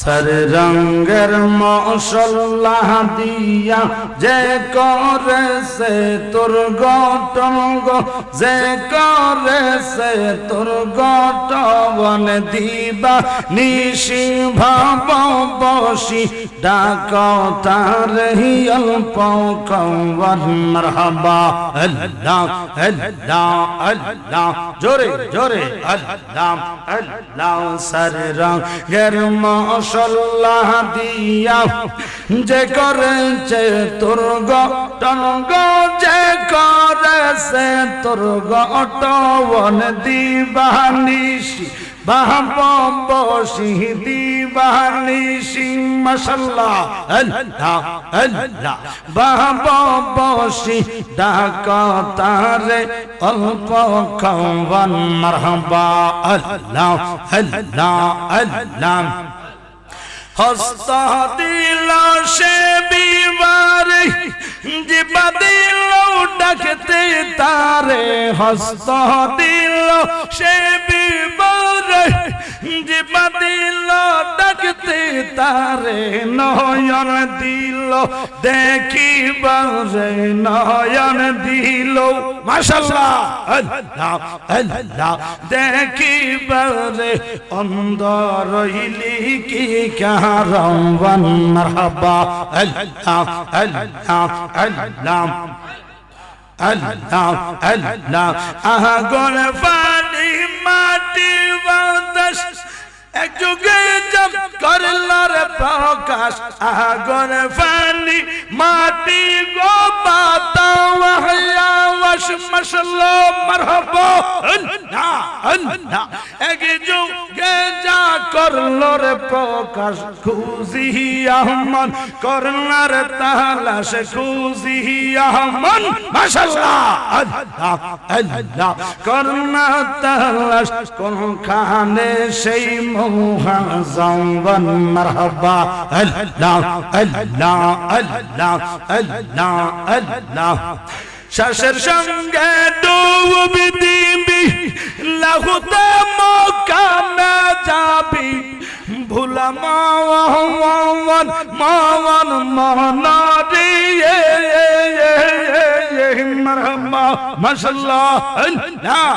সর রঙের মশলা দিয়া যে করেছে তোর গঠন গো, যে করেছে তোর গঠন দিবা নিশি ভাব বসি ডাক তার অল্প কওয়ার মারহাবা আল্লাহ আল্লাহ আল্লাহ জোরে জোরে আল্লাহ আল্লাহ সর রঙের মশলা দিয়া যে করেছে তোর গঠন গো, যে করেছে তোর গঠন দিবা নিশি ভাব বসি দিবানিশি মাশাআল্লাহ আল্লাহ আল্লাহ ভাব বসি ডাক তারে অল্প খাওয়ান মারহাবা আল্লাহ আল্লাহ আল্লাহ হস্ত দিল সে বিবারে জিবা দিল ডাকতে তারে, হস্ত দিল সে বিবারে জিবা দিল ডাকতে তারে, নয়ন দিল দেখিবারে নয়ন দিল মাশাআল্লাহ আল্লাহ আল্লাহ দেখিবারে অন্ধ রইলি কি কারওয়ান মারহাবা আল্লাহ আল্লাহ আল্লাহ আল্লাহ আল্লাহ আগুন পানি মাটি বাতাস এক যুগে জব করলার প্রকাশ, আগুন পানি মাটি গো বাতাস ওয়াশ মাশাআল্লাহ মারহাবা আল্লাহ আল্লাহ এক যুগে যা করলার প্রকাশ খুশি আহমদ করলার তালাশ খুশি আহমদ মাশাআল্লাহ আল্লাহ আল্লাহ করনা তালাশ কোনখানে সেই মুহাজ্জামান মারহাবা আল্লাহ আল্লাহ আল্লাহ আল্লাহ আল্লাহ শ্বাসের সঙ্গে ডুব দিবি লাহুতে মকামে যাবি ভুলা মাওয়ান মাওয়ান মনারিয়ে মারহাবা মাশাআল্লাহ আল্লাহ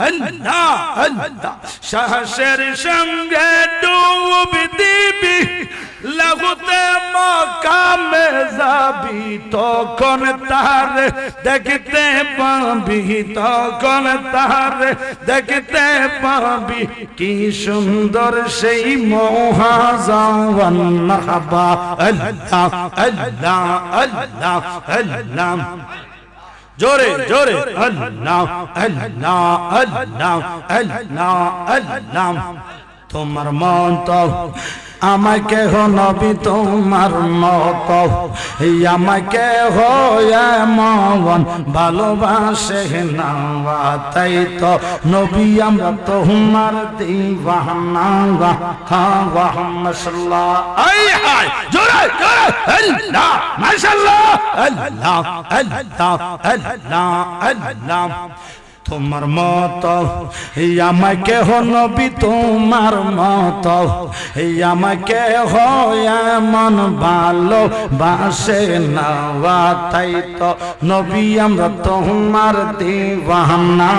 আল্লাহ আল্লাহ শ্বাসের সঙ্গে ডুব দিবি লাগুতে মকামে যাবি তখন তার দেখতে পাবি, তখন তার দেখতে পাবি কি সুন্দর সেই মুহাজ্জামান মারহাবা আল্লাহ আল্লাহ আল্লাহ আল্লাহ জোরে জোরে আল্লাহ আল্লাহ আল্লাহ আল্লাহ আল্লাহ তোমার মত আমাকে হো নবী তোমার মত আমাকে হয় মন ভালোবাসে না, তাই তো নবী আমরা তোমার দিওয়ানা মাশাআল্লাহ আই হায় জোরে জোরে আল্লাহ মাশাআল্লাহ আল্লাহ আল্লাহ আল্লাহ আল্লাহ তোমার মত আমাকে হো নবী তোমার মত আমাকে হয় মন ভালো বাসে না, তাই তো নবী আমরা তোমার দিওয়ানা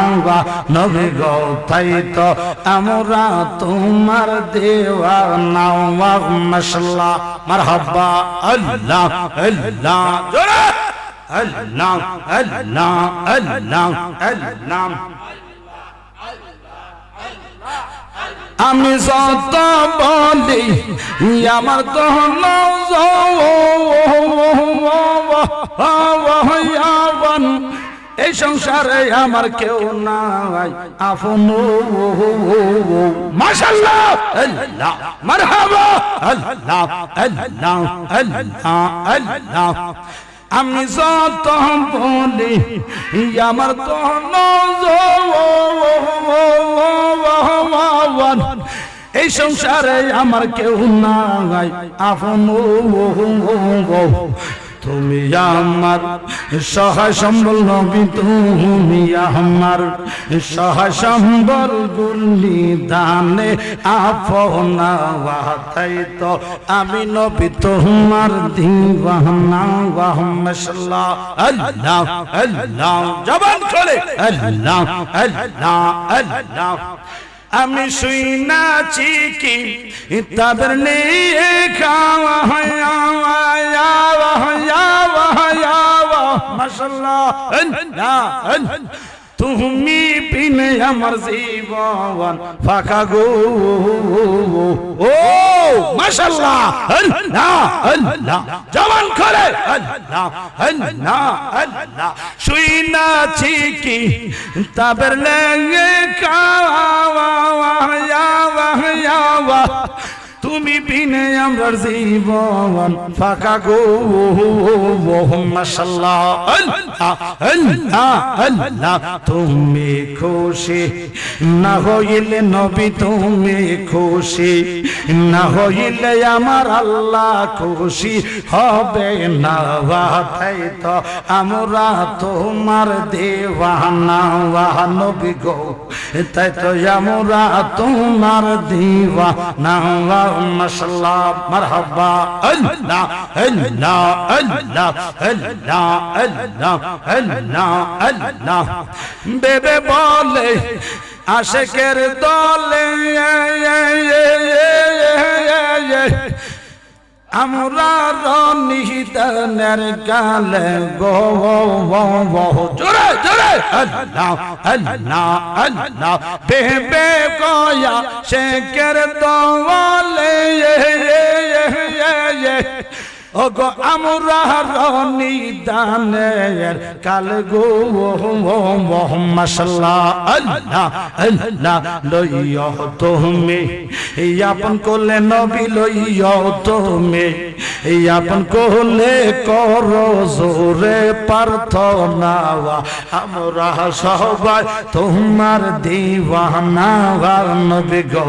নবী গো, তাই তো আমরা তোমার দিওয়ানা মাশাআল্লাহ মারহাবা আল্লাহ আল্লাহ জোরে আল্লাহ আল্লাহ আল্লাহ আল্লাহ আমি যত বলি আমার তো এই সংসারে আমার কেউ নাই আপন মাশাআল্লাহ আল্লাহ মারহাবা আল্লাহ আল্লাহ আল্লাহ আল্লাহ আমি যত বলি আমার তো এই সংসারে আমার কেউ নাই আপন তুমি আমার সহায় সম্বল নবী, তুমি আমার সহায় সম্বল, গুলি দানে আপনা ওয়াতাই তো আমি নবী তোমার দিওয়ানা। আল্লাহুম্মা সাল্লি আল্লাহ আল্লাহ, জবান খুলে আল্লাহ আল্লাহ আল্লাহ। আমি শুনাছি কি তাদের নিয়ে খাওয়া মাশাআল্লাহ আল্লাহ। তুমি বিনে আমার জীবন ফাঁকা গো, ও মাশাআল্লাহ আল্লাহ আল্লাহ, জবান করে আল্লাহ আল্লাহ আল্লাহ। শুনাছি কি তাদের লেগে খাওয়া, তুমি বিনে আমার জীবন ফাঁকা গো, মাশাআল্লাহ আল্লাহ আল্লাহ আল্লাহ। তুমি খুশি না হইলে নবী, তুমি খুশি না হইলে আমার আল্লাহ খুশি হবে না। তাই তো আমরা তোমার দেওয়ানা নবী গো, তাই তো আমরা তোমার দেওয়ানা। মাশাআল্লাহ মারহাবা আল্লাহ আল্লাহ আল্লাহ আল্লাহ আল্লাহ আল্লাহ আল্লাহ। বেবে বলে আশিকের দলে আমরা রনিদানের গালে গো, জোরে জোরে আল্লাহ আল্লাহ আল্লাহ। বেবে কয়া শেখের দলে ওগো আমরা রনিদানের কাল গো, মাশাআল্লাহ আল্লাহ আল্লাহ। লইয়া তুমি আপন কোলে নবী, লইয়া তুমি আপন কোলে করো জোরে প্রার্থনা। আমরা সবাই তোমার দিওয়ানা নবী গো,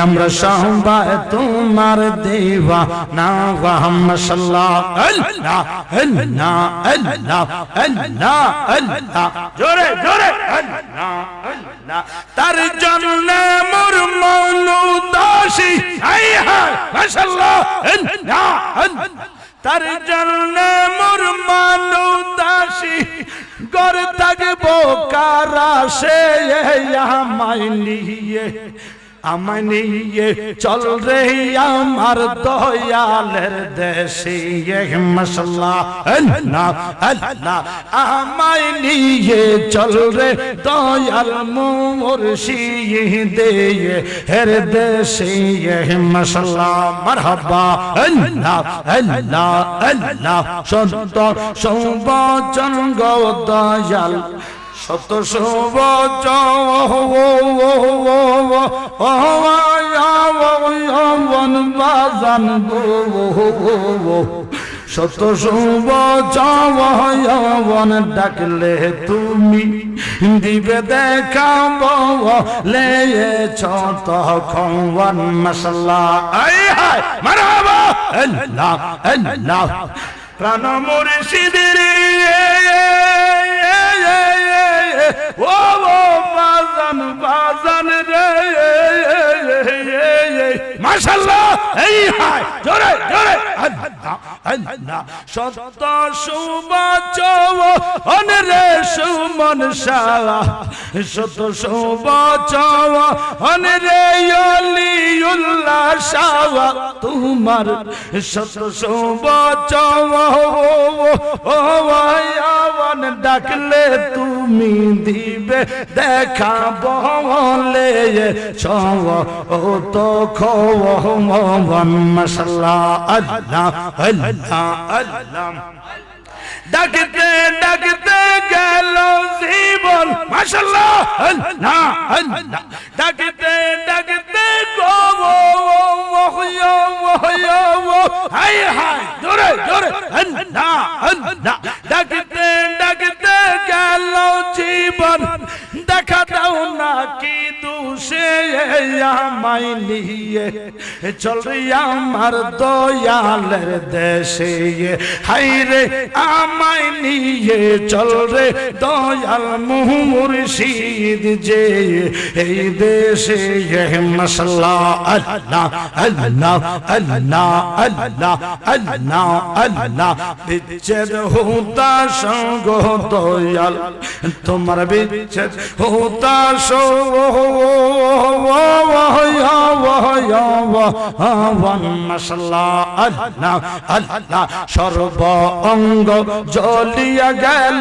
আমরা সবাই তোমার দিওয়ানা। মাশাআল্লাহ আল্লাহ আল্লাহ আল্লাহ আল্লাহ আল্লাহ, জোরে জোরে আল্লাহ আল্লাহ। তার জন্য মোর মন উদাসী, হায় হায় মাশাআল্লাহ আল্লাহ আল্লাহ। তার জন্য মোর মন উদাসী, গর থাকবো কারা সে আমায় নিয়ে, আমায় নিয়ে চল রে আমার দয়ালের দেশে। মাশাআল্লাহ আল্লাহ আল্লাহ। আমায় নিয়ে চল রে দয়াল মুর্শিদে হের দেশে। মাশাআল্লাহ মারহাবা আল্লাহ আল্লাহ আল্লাহ। সত্য সৌবচন গো দয়াল, শত সৌবচন বাজান গো, শত সৌবচন ডাকলে তুমি দিবে দেখাব লেছ তখন। মাশাআল্লাহ আয় হায় মারহাবা আল্লাহ আল্লাহ। প্রাণ মুর্শিদের ও বাজান বাজান রে, মাশাআল্লাহ এই হায় জোরে জোরে আল্লাহ আল্লাহ। সত্য সুবচন রে সুমন শাহ, সত্য সুবচন রে অলিউল্লাহ শাহ তোমার, সত্য সুবচন ডাকলে তুমি দিবে দেখা বলে ও তো খোয়ান। মাশাআল্লাহ আল্লাহ আল্লাহ আল্লাহ। ডাকতে ডাকতে গেল জীবন, মাশাআল্লাহ আল্লাহ আল্লাহ। ডাকতে ডাকতে গো হায় হায় জোরে জোরে আল্লাহ আল্লাহ। ডাকতে ডাকতে গেল জীবন, দেখা দাও না কি দোষে আমায় নিয়ে চল রে আমার দয়ালের দেশে হায়রে আমায় নিয়ে চল রে দয়াল মুর্শিদ যে এই দেশে মাশাআল্লাহ আল্লাহ আল্লাহ আল্লাহ আল্লাহ আল্লাহ আল্লাহ বিচ্ছেদ হোতা সঙ্গ দয়াল তোমার বিচ্ছেদ হোতা মাশাআল্লাহ আল্লাহ আল্লাহ সর্ব অঙ্গ জ্বলিয়া গেল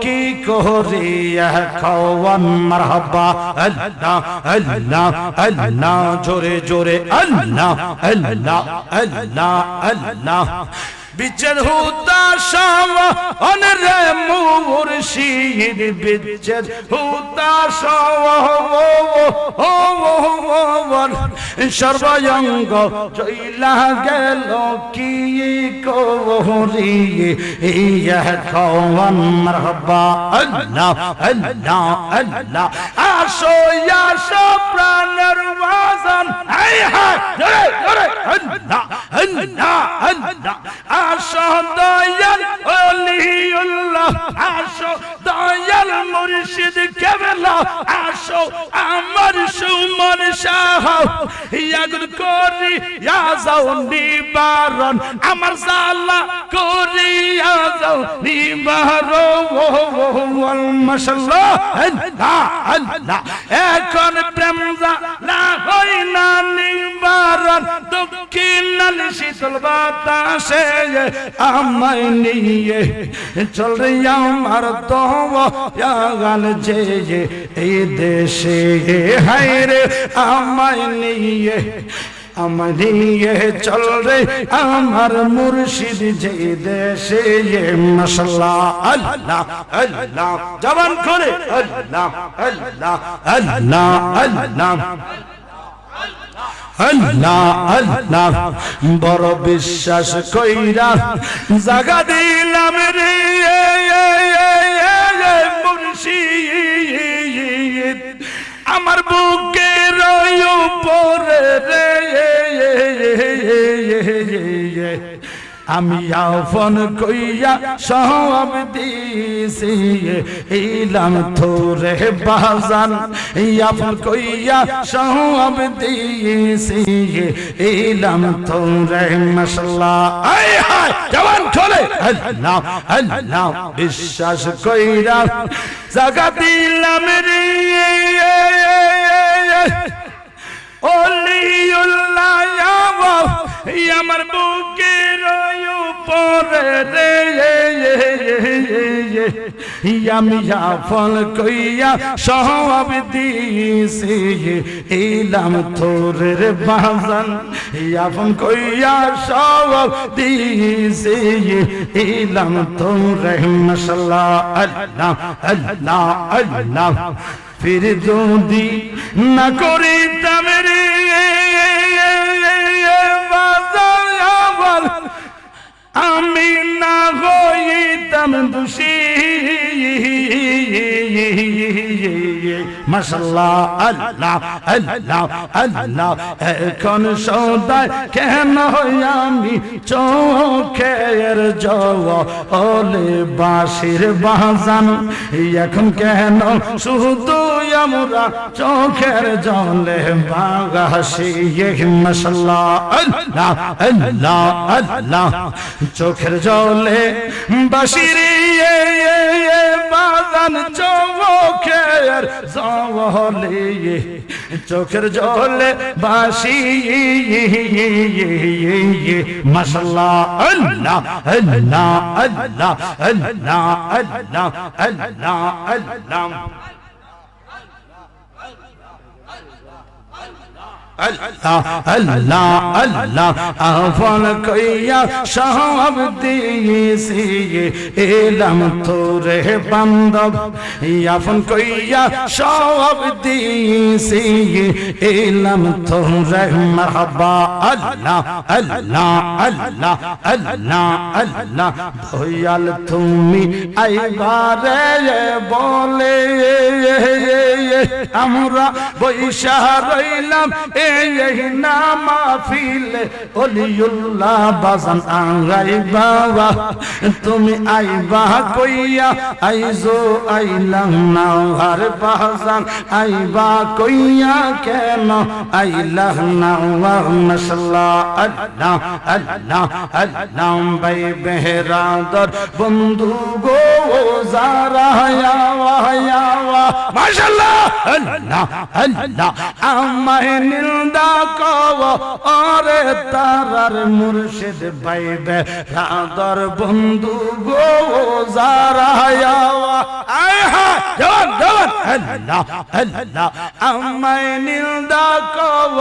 কি করিয়া খাওয়ান মারহাবা আল্লাহ আল্লাহ আল্লাহ জোরে জোরে আল্লাহ আল্লাহ আল্লাহ আল্লাহ বিচ্ছেদ হোতা শাওন রে মুর্শিদ বিচ্ছেদ হোতা শাওন সর্বঙ্গ চইলা গেল কি করিয়া খাওয়ান মারহাবা আল্লাহ আল্লাহ আল্লাহ আসো আসো প্রাণের বাজান হায় হায় জোরে জোরে আল্লাহ আল্লাহ আল্লাহ আসো দয়াল ওলিউল্লাহ আসো দয়াল মুর্শিদ কেবলা আসো আমার সুমন শাহ ইয়াগুন করি ইয়া যাও নিবারণ আমার জালা করি ইয়া যাও নিবারণ মাশাআল্লাহ আল্লাহ আল্লাহ এখন প্রেম জালা হই না নিবারণ দক্ষিণ শীতল বাতাসে আমায় নিয়ে চল রে আমার দয়াল যে এই দেশে হায়রে আমায় নিয়ে আমায় নিয়ে চল রে আমার মুর্শিদ যে দেশে মাশাআল্লাহ আল্লাহ আল্লাহ জবান করে আল্লাহ আল্লাহ আল্লাহ আল্লাহ আল্লাহ আল্লাহ বড় বিশ্বাস কইরা জাগা দিলাম রে মুর্শিদ আমার বুকের উপরে রে আমি আপন কইয়া সব দিছি ইলাম তোরে বাজান আপন কইয়া সব দিছি ইলাম তোরে মাশাআল্লাহ আয় হায় জবান খোলে আল্লাহ আল্লাহ বিশ্বাস কইরা জাগা দিলাম রে ওলিউল্লাহ আমার বুকের উপরে রে আমি আপন কইয়া সব দিছি ইলাম তোরের বাজান আপন কইয়া সব দিছি ইলাম তোরে মাশাআল্লাহ আল্লাহ আল্লাহ আল্লাহ ফির যদি না করিতাম রে আমি না হইতাম দোষী মাশাআল্লাহ আল্লাহ আল্লাহ আল্লাহ এখন সদায় কেন আমি চোখের জলে বাঁশির বাজান এখন কেন শুধু আমরা চোখের জলে বাগাসি মাশাআল্লাহ আল্লাহ আল্লাহ আল্লাহ চোখের জলে বাঁশির বাজান চোখের জলে চোখের জলে বাঁশি মাশাআল্লাহ আল্লাহ আল্লাহ আল্লাহ আল্লাহ আল্লাহ আল্লাহ আল্লাহ আল্লাহ আল্লাহ আল্লাহ আফন কইয়া সব দিয়েছি এলাম তোরে বান্দব আফন কইয়া সব দিয়েছি এলাম তোরে মারহাবা আল্লাহ আল্লাহ আল্লাহ আল্লাহ আল্লাহ দয়াল তুমি আইবারে বলে আমরা বৈশা রইলাম এই নামা ফিলে ওলিউল্লাহ বাজান আঙ্গাই বাবা তুমি আইবা কইয়া আইজো আইলাম না আর বাজান আইবা কইয়া কেন আইলাহ না মাশাআল্লাহ আল্লাহ আল্লাহ আল্লাহ ভাই বেহরাদর বন্ধু গো যারা মাশাআল্লাহ আল্লাহ আল্লাহ আমায় নিন্দা কও ওরে তারার মুর্শিদ ভাই বেহরাদর বন্ধু গো যারা আয় হা জওয়ান জওয়ান আল্লাহ আল্লাহ আমায় নিন্দা কও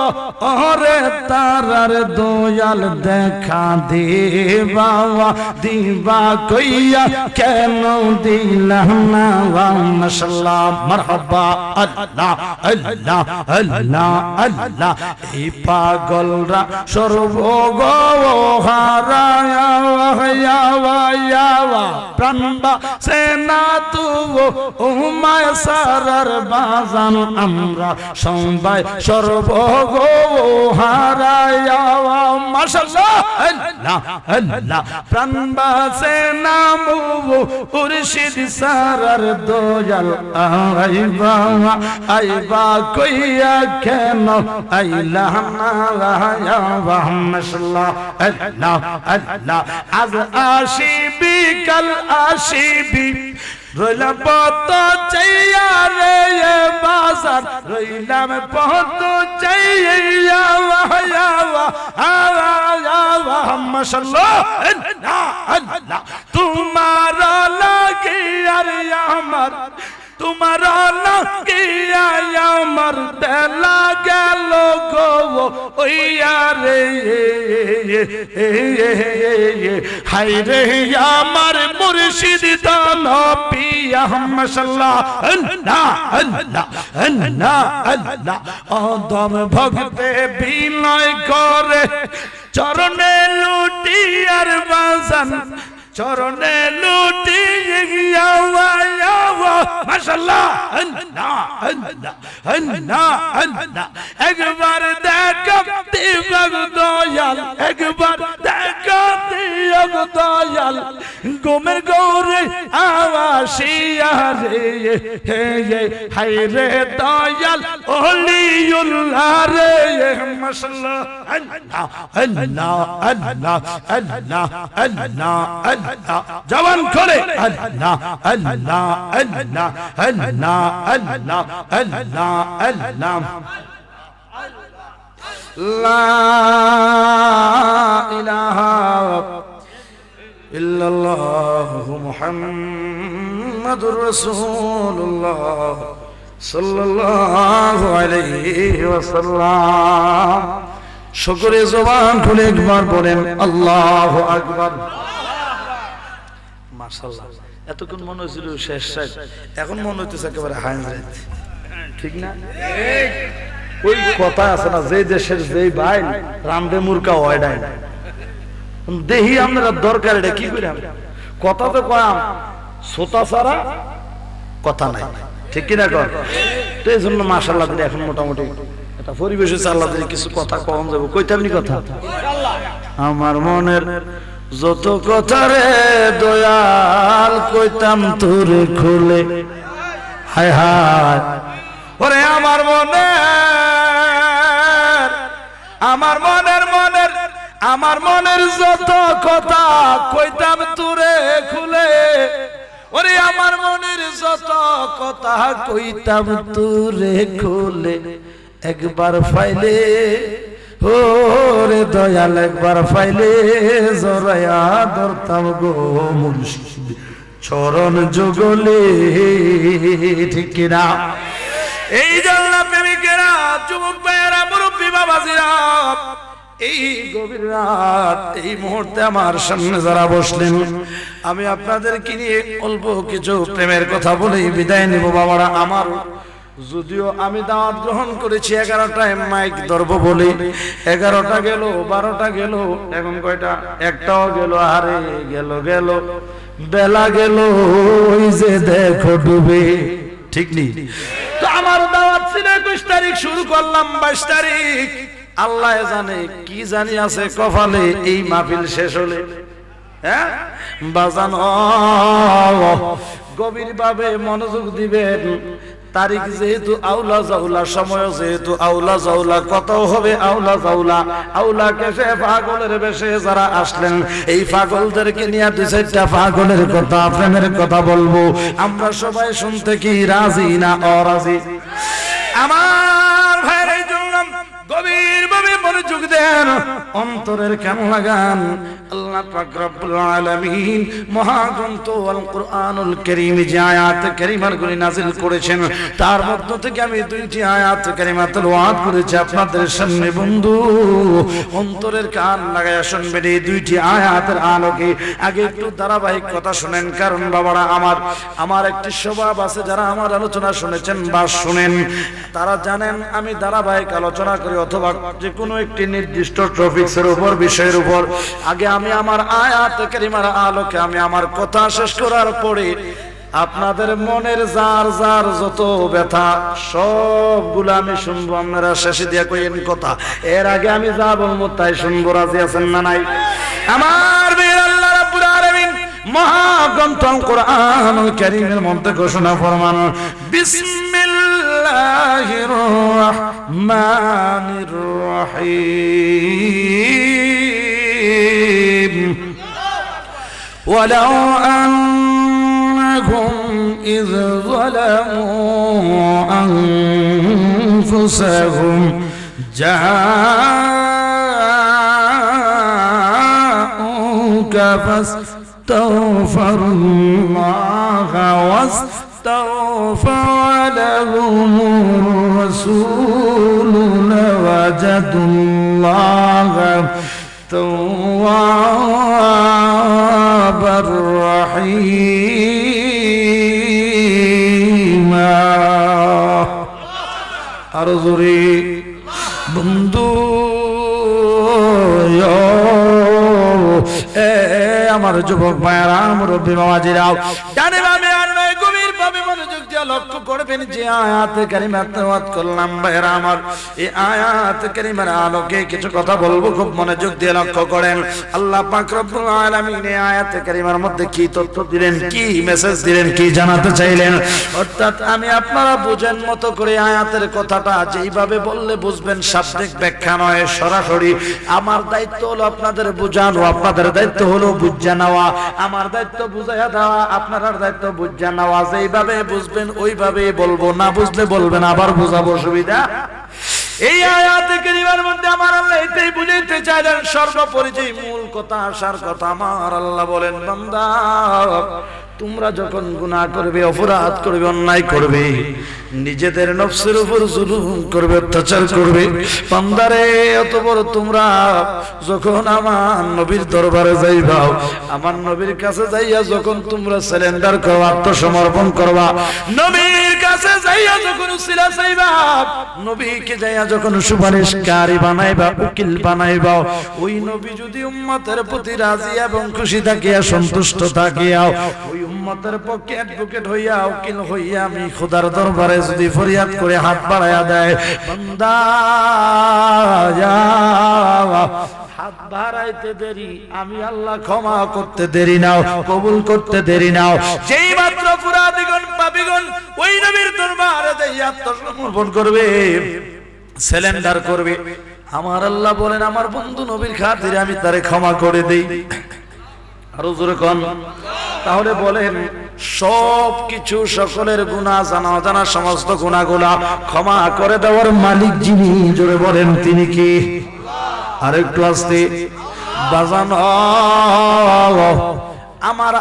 ওরে তারার দয়াল দেখা দিবা দিবা কইয়া কেন দিলাম না মাশাআল্লাহ মারহাবা আল্লাহ আল্লাহ আল্লাহ আল্লাহ এই পাগলরা সর্বগো হারায়া প্রাণবা সেনা তু উমায় সারার বাজান আমরা সবাই সর্বগো হারায়া মাশাআল্লাহ আল্লাহ আল্লাহ প্রাণবা সেনা মুর্শিদ সারার দয়াল আইবা আইবা কইয়া কেন আইলাহ না মাশাআল্লাহ আল্লাহ আল্লাহ আজ আসিবি কাল আসিবি রইলাম পত চাইয়া রে বাজার রইলাম পত চাইয়া মাশাআল্লাহ আল্লাহ তোমার লাগি আর আমার তোমার লাগিয়া আমার বেলা গেল গো ওইয়া রে হাই রে আমার মুর্শিদ দান পিয়া মাশাআল্লাহ আল্লাহ আল্লাহ আল্লাহ আল্লাহ অদম ভক্তে বিনয় করে চরণে লুটি আর বাজান চরণে লুটি মাশাআল্লাহ আল্লাহ আল্লাহ আল্লাহ আল্লাহ একবার দেখো দিবাগ দয়াল একবার দেখো দিবাগ দয়াল গোমের গৌরে আওয়াসিয়া রে হে হাই রে দয়াল ওলিউল্লাহ রে মাশাআল্লাহ আল্লাহ আল্লাহ আল্লাহ আল্লাহ আল্লাহ আল্লাহ জবান খোলে আল্লাহ আল্লাহ আল্লাহ আল্লাহ আল্লাহ আল্লাহ আল্লাহ লা ইলাহা ইল্লাল্লাহ মুহাম্মাদুর রাসূলুল্লাহ সাল্লাল্লাহু আলাইহি ওয়াসাল্লাম সকলে জবান খুলে একবার বলেন আল্লাহু আকবার মাশাআল্লাহ এতক্ষণ মনে হয়েছিল শেষ শেষ এখন মনে হইতেছে একেবারে হাইজরাত ঠিক না ওই কথা আছে না যে দেশের যেই ভাই রামদে মুরকা হয় নাই দেহি আমরা দরকার এটা কি করি কথা তো কয়াম সোতা ছাড়া কথা নাই ঠিক কিনা কর তো এই জন্য মাশাআল্লাহ দিলে এখন মোটামুটি এটা পরিবেশ হচ্ছে আল্লাহ দিলে কিছু কথা কম যাবো কইতামনি কথা আমার মনের যত কথা রে দয়াল কইতাম তোরে খুলে হায় হায় ওরে আমার মনের যত কথা কইতাম তোরে খুলে ওরে আমার মনের যত কথা কইতাম তোরে খুলে একবার পাইলে ওরে দয়াল একবার পাইলে জরায়া ধরতাম গো মুর্শিদ চরণ যুগলে ঠিক না এই জন্য প্রেমিকেরা, যুবক ভাইয়েরা, মুরব্বী বাবাজিরা, এই গভীর রাত এই মুহূর্তে আমার সামনে যারা বসলেন, আমি আপনাদেরকে নিয়ে অল্প কিছু প্রেমের কথা বলেই বিদায় নেব বাবারা আমার। যদিও আমি দাওয়াত গ্রহণ করেছি 11টায় মাইক ধরবো বলে, 11টা গেল, 12টা গেল, এখন কয়টা? একটাও গেল, আরে গেল গেল, বেলা গেল, ওই যে দেখো ডুবে। ঠিক নেই তো? আমার দাওয়াত ছিল 21 তারিখ, শুরু করলাম 22 তারিখ। আল্লাহ জানে কি জানি আছে কপালে এই মাহফিল শেষ হলে। হ্যাঁ বাজান, গভীর ভাবে মনোযোগ দিবেন। তারিখ যেহেতু আউলা জাউলা, সময় যেহেতু আউলা জাউলা, কত হবে আউলা জাউলা। আউলা কেসে পাগলের বেশে যারা আসলেন, এই পাগলদেরকে নিয়ে 2-4টা পাগলের কথা, প্রেমের কথা বলবো। আমরা সবাই শুনতে কি রাজি না অরাজি? আমার ভাইয়ের এই জন্য গভীর ভাবে মনোযোগ দেন, অন্তরের কান লাগান। আল্লাহ পাক রব্বুল আলামিন মহাগ্রন্থ আল কুরআনুল কারীম যে আয়াত কারীমার গুলি নাযিল করেছেন, তার মধ্য থেকে আমি 2টি আয়াত কারীমা তেলাওয়াত করেছি আপনাদের সামনে। বন্ধু অন্তরের কান লাগায়া শুনবেন এই 2টি আয়াতের আলোকে। আগে একটু ধারাবাহিক কথা শুনেন, কারণ বাবারা আমার একটি স্বভাব আছে, যারা আমার আলোচনা শুনেছেন বা শুনেন তারা জানেন আমি ধারাবাহিক আলোচনা করি, অথবা যে কোনো একটি নির্দিষ্ট টপিকসের উপর, বিষয়ের উপর। আগে আমি আমার আয়াত কারীমার আলোকে আমি আমার কথা শেষ করার পরে আপনাদের মনের যার যার যত ব্যথা সবগুলো আমি শুনবো। আপনারা শেষে দিয়া কইেন কথা, এর আগে আমি যা বলবো তাই শুনবো। রাজি আছেন না নাই? আমার বীর আল্লাহ রাব্বুল আলামিন মহাগ্রন্থ কুরআনুল কারীমের মধ্যে ঘোষণা ফরমান, বিসমিল্লাহির রহমানির রহিম। ওয়ালাউ আন্নাহুম ইয যালামু আনফুসাহুম জাআউকা ফাস্তাগফিরুল্লাহা واستغفر لهم الرسول لوجدوا الله توابا رحيما। আর জোরে বন্ধু আমার যুবক ভাইয়েরা, মুরব্বী বাবাজিরাও, জানেন আমি আর নয়, গভীর ভাবে মনোযোগ দিয়ে লক্ষ্য করবেন যে আয়াত কারিমা তেলাওয়াত করলাম ভাইয়েরা আমার। এই আয়াত কারিমার আলোকে কিছু কথা বলবো, খুব মনোযোগ দিয়ে লক্ষ্য করেন। আল্লাহ পাক রব্বুল আলামিন এই আয়াত কারিমার মধ্যে কি তথ্য দিলেন, কি মেসেজ দিলেন, কি জানাতে চাইলেন, অর্থাৎ আমি আপনারা বুঝেন মতো করে আয়াতের কথাটা যেইভাবে বললে বুঝবেন, শাব্দিক ব্যাখ্যা নয়, সরাসরি। আমার দায়িত্ব হলো আপনাদের বুঝানো, আপনাদের দায়িত্ব হলো বুঝা নেওয়া। আমার দায়িত্ব বুঝাইয়া দেওয়া, আপনার দায়িত্ব বুঝা নেওয়া। যেইভাবে বুঝবেন ওইভাবে বলবো, না বুঝলে বলবেন, আবার বোঝাবো, সুবিধা। এই আয়াতে কারিমার মধ্যে আমার আল্লাহ এটাই বুঝাইতে চাইলেন, সর্বপরিচয় মূল কথা, আসার কথা। আমার আল্লাহ বলেন, বান্দা তোমরা যখন গুনাহ করবে, অপরাধ করবে, অন্যায় করবে, নিজেদের নফসের উপর জুলুম করবে, অত্যাচার করবে, বান্দারে এত বড় তোমরা যখন আমার নবীর দরবারে যাইবা, আমার নবীর কাছে যাইয়া যখন তোমরা সারেন্ডার করবা, আত্মসমর্পণ করবা, নবীর কাছে যাইয়া যখন উসিলা চাইবা, নবীকে যাইয়া যখন সুপারিশকারী বানাইবা, উকিল বানাইবা, ওই নবী যদি উম্মতের প্রতি রাজি এবং খুশি থাকিয়া, সন্তুষ্ট থাকিয়া, ওই উম্মতের পক্ষে অ্যাডভোকেট হইয়া, উকিল হইয়া আমি খোদার দরবারে যদি ফরিয়াদ করে হাত বাড়াইয়া দেয়, বান্দা হাত বাড়াইতে দেরি, আমি আল্লাহ ক্ষমা করতে দেরি নাও, কবুল করতে দেরি নাও। যেই মাত্র পুরাদিগণ পাপিগণ ওই নবীর দরবারে যাইয়া আত্মসমর্পণ করবে, সারেন্ডার করবে, আমার আল্লাহ বলেন আমার বন্ধু নবীর খাতিরে আমি তারে ক্ষমা করে দেই। আরো জোরে কোন। তাহলে বলেন সব কিছু, সকলের গুনাহ, জানা অজানা সমস্ত গুনাহগুলা ক্ষমা করে দেওয়ার মালিক যিনি, জোরে বলেন তিনি কি? আরেকটু আসতে বাজান, আমার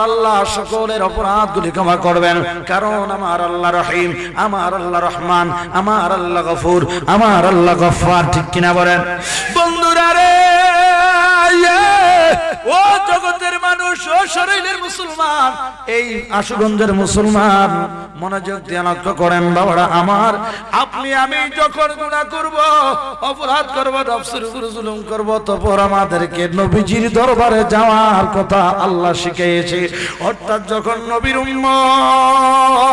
আল্লাহ সকলের অপরাধগুলি ক্ষমা করবেন, কারণ আমার আল্লাহ রহিম, আমার আল্লাহ রহমান, আমার আল্লাহ গফুর, আমার আল্লাহ গফফার। ঠিক কিনা বলেন বন্ধুরা রে? ও জগতের মানুষ, ও শরীরের মুসলমান, এই আশুগঞ্জের মুসলমান, মনোযোগ দিয়ে লক্ষ্য করেন বাবারা আমার। আপনি আমি যখন গুনাহ করব, অপরাধ করব, নফসের উপর জুলুম করব, তখন আমাদেরকে নবীজির দরবারে যাওয়ার কথা আল্লাহ শিখিয়েছে। অর্থাৎ যখন নবীর উম্মত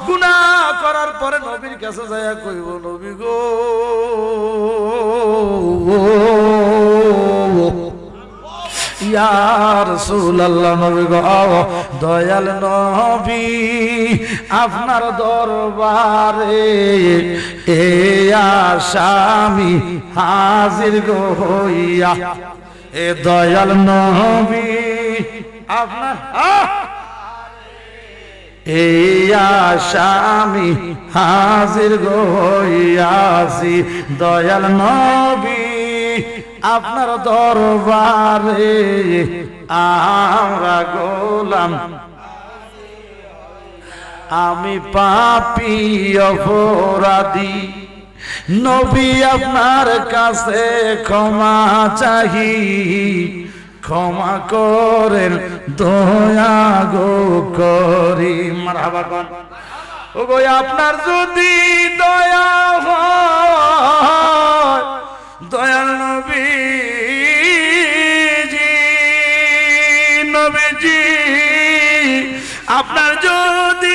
গুনাহ করার পরে নবীর কাছে যায়া কইব, নবী গো ইয়া রাসূলুল্লাহ, নবী গো, দয়াল নবী আপনার দরবারে এ আসামি হাজির গো হইয়া, এ দয়াল নবী আপনার এই আসামি হাজির গো হইয়াছি, দয়াল নবী আপনার দরবারে আমরা গোলাম, আমি পাপী অপরাধী, নবী আপনার কাছে ক্ষমা চাহি, ক্ষমা করেন দয়া গো করি। মারহাবা কোন ও গো, আপনার যদি দয়া হয় দয়াল নবীজি, নবীজি আপনার যদি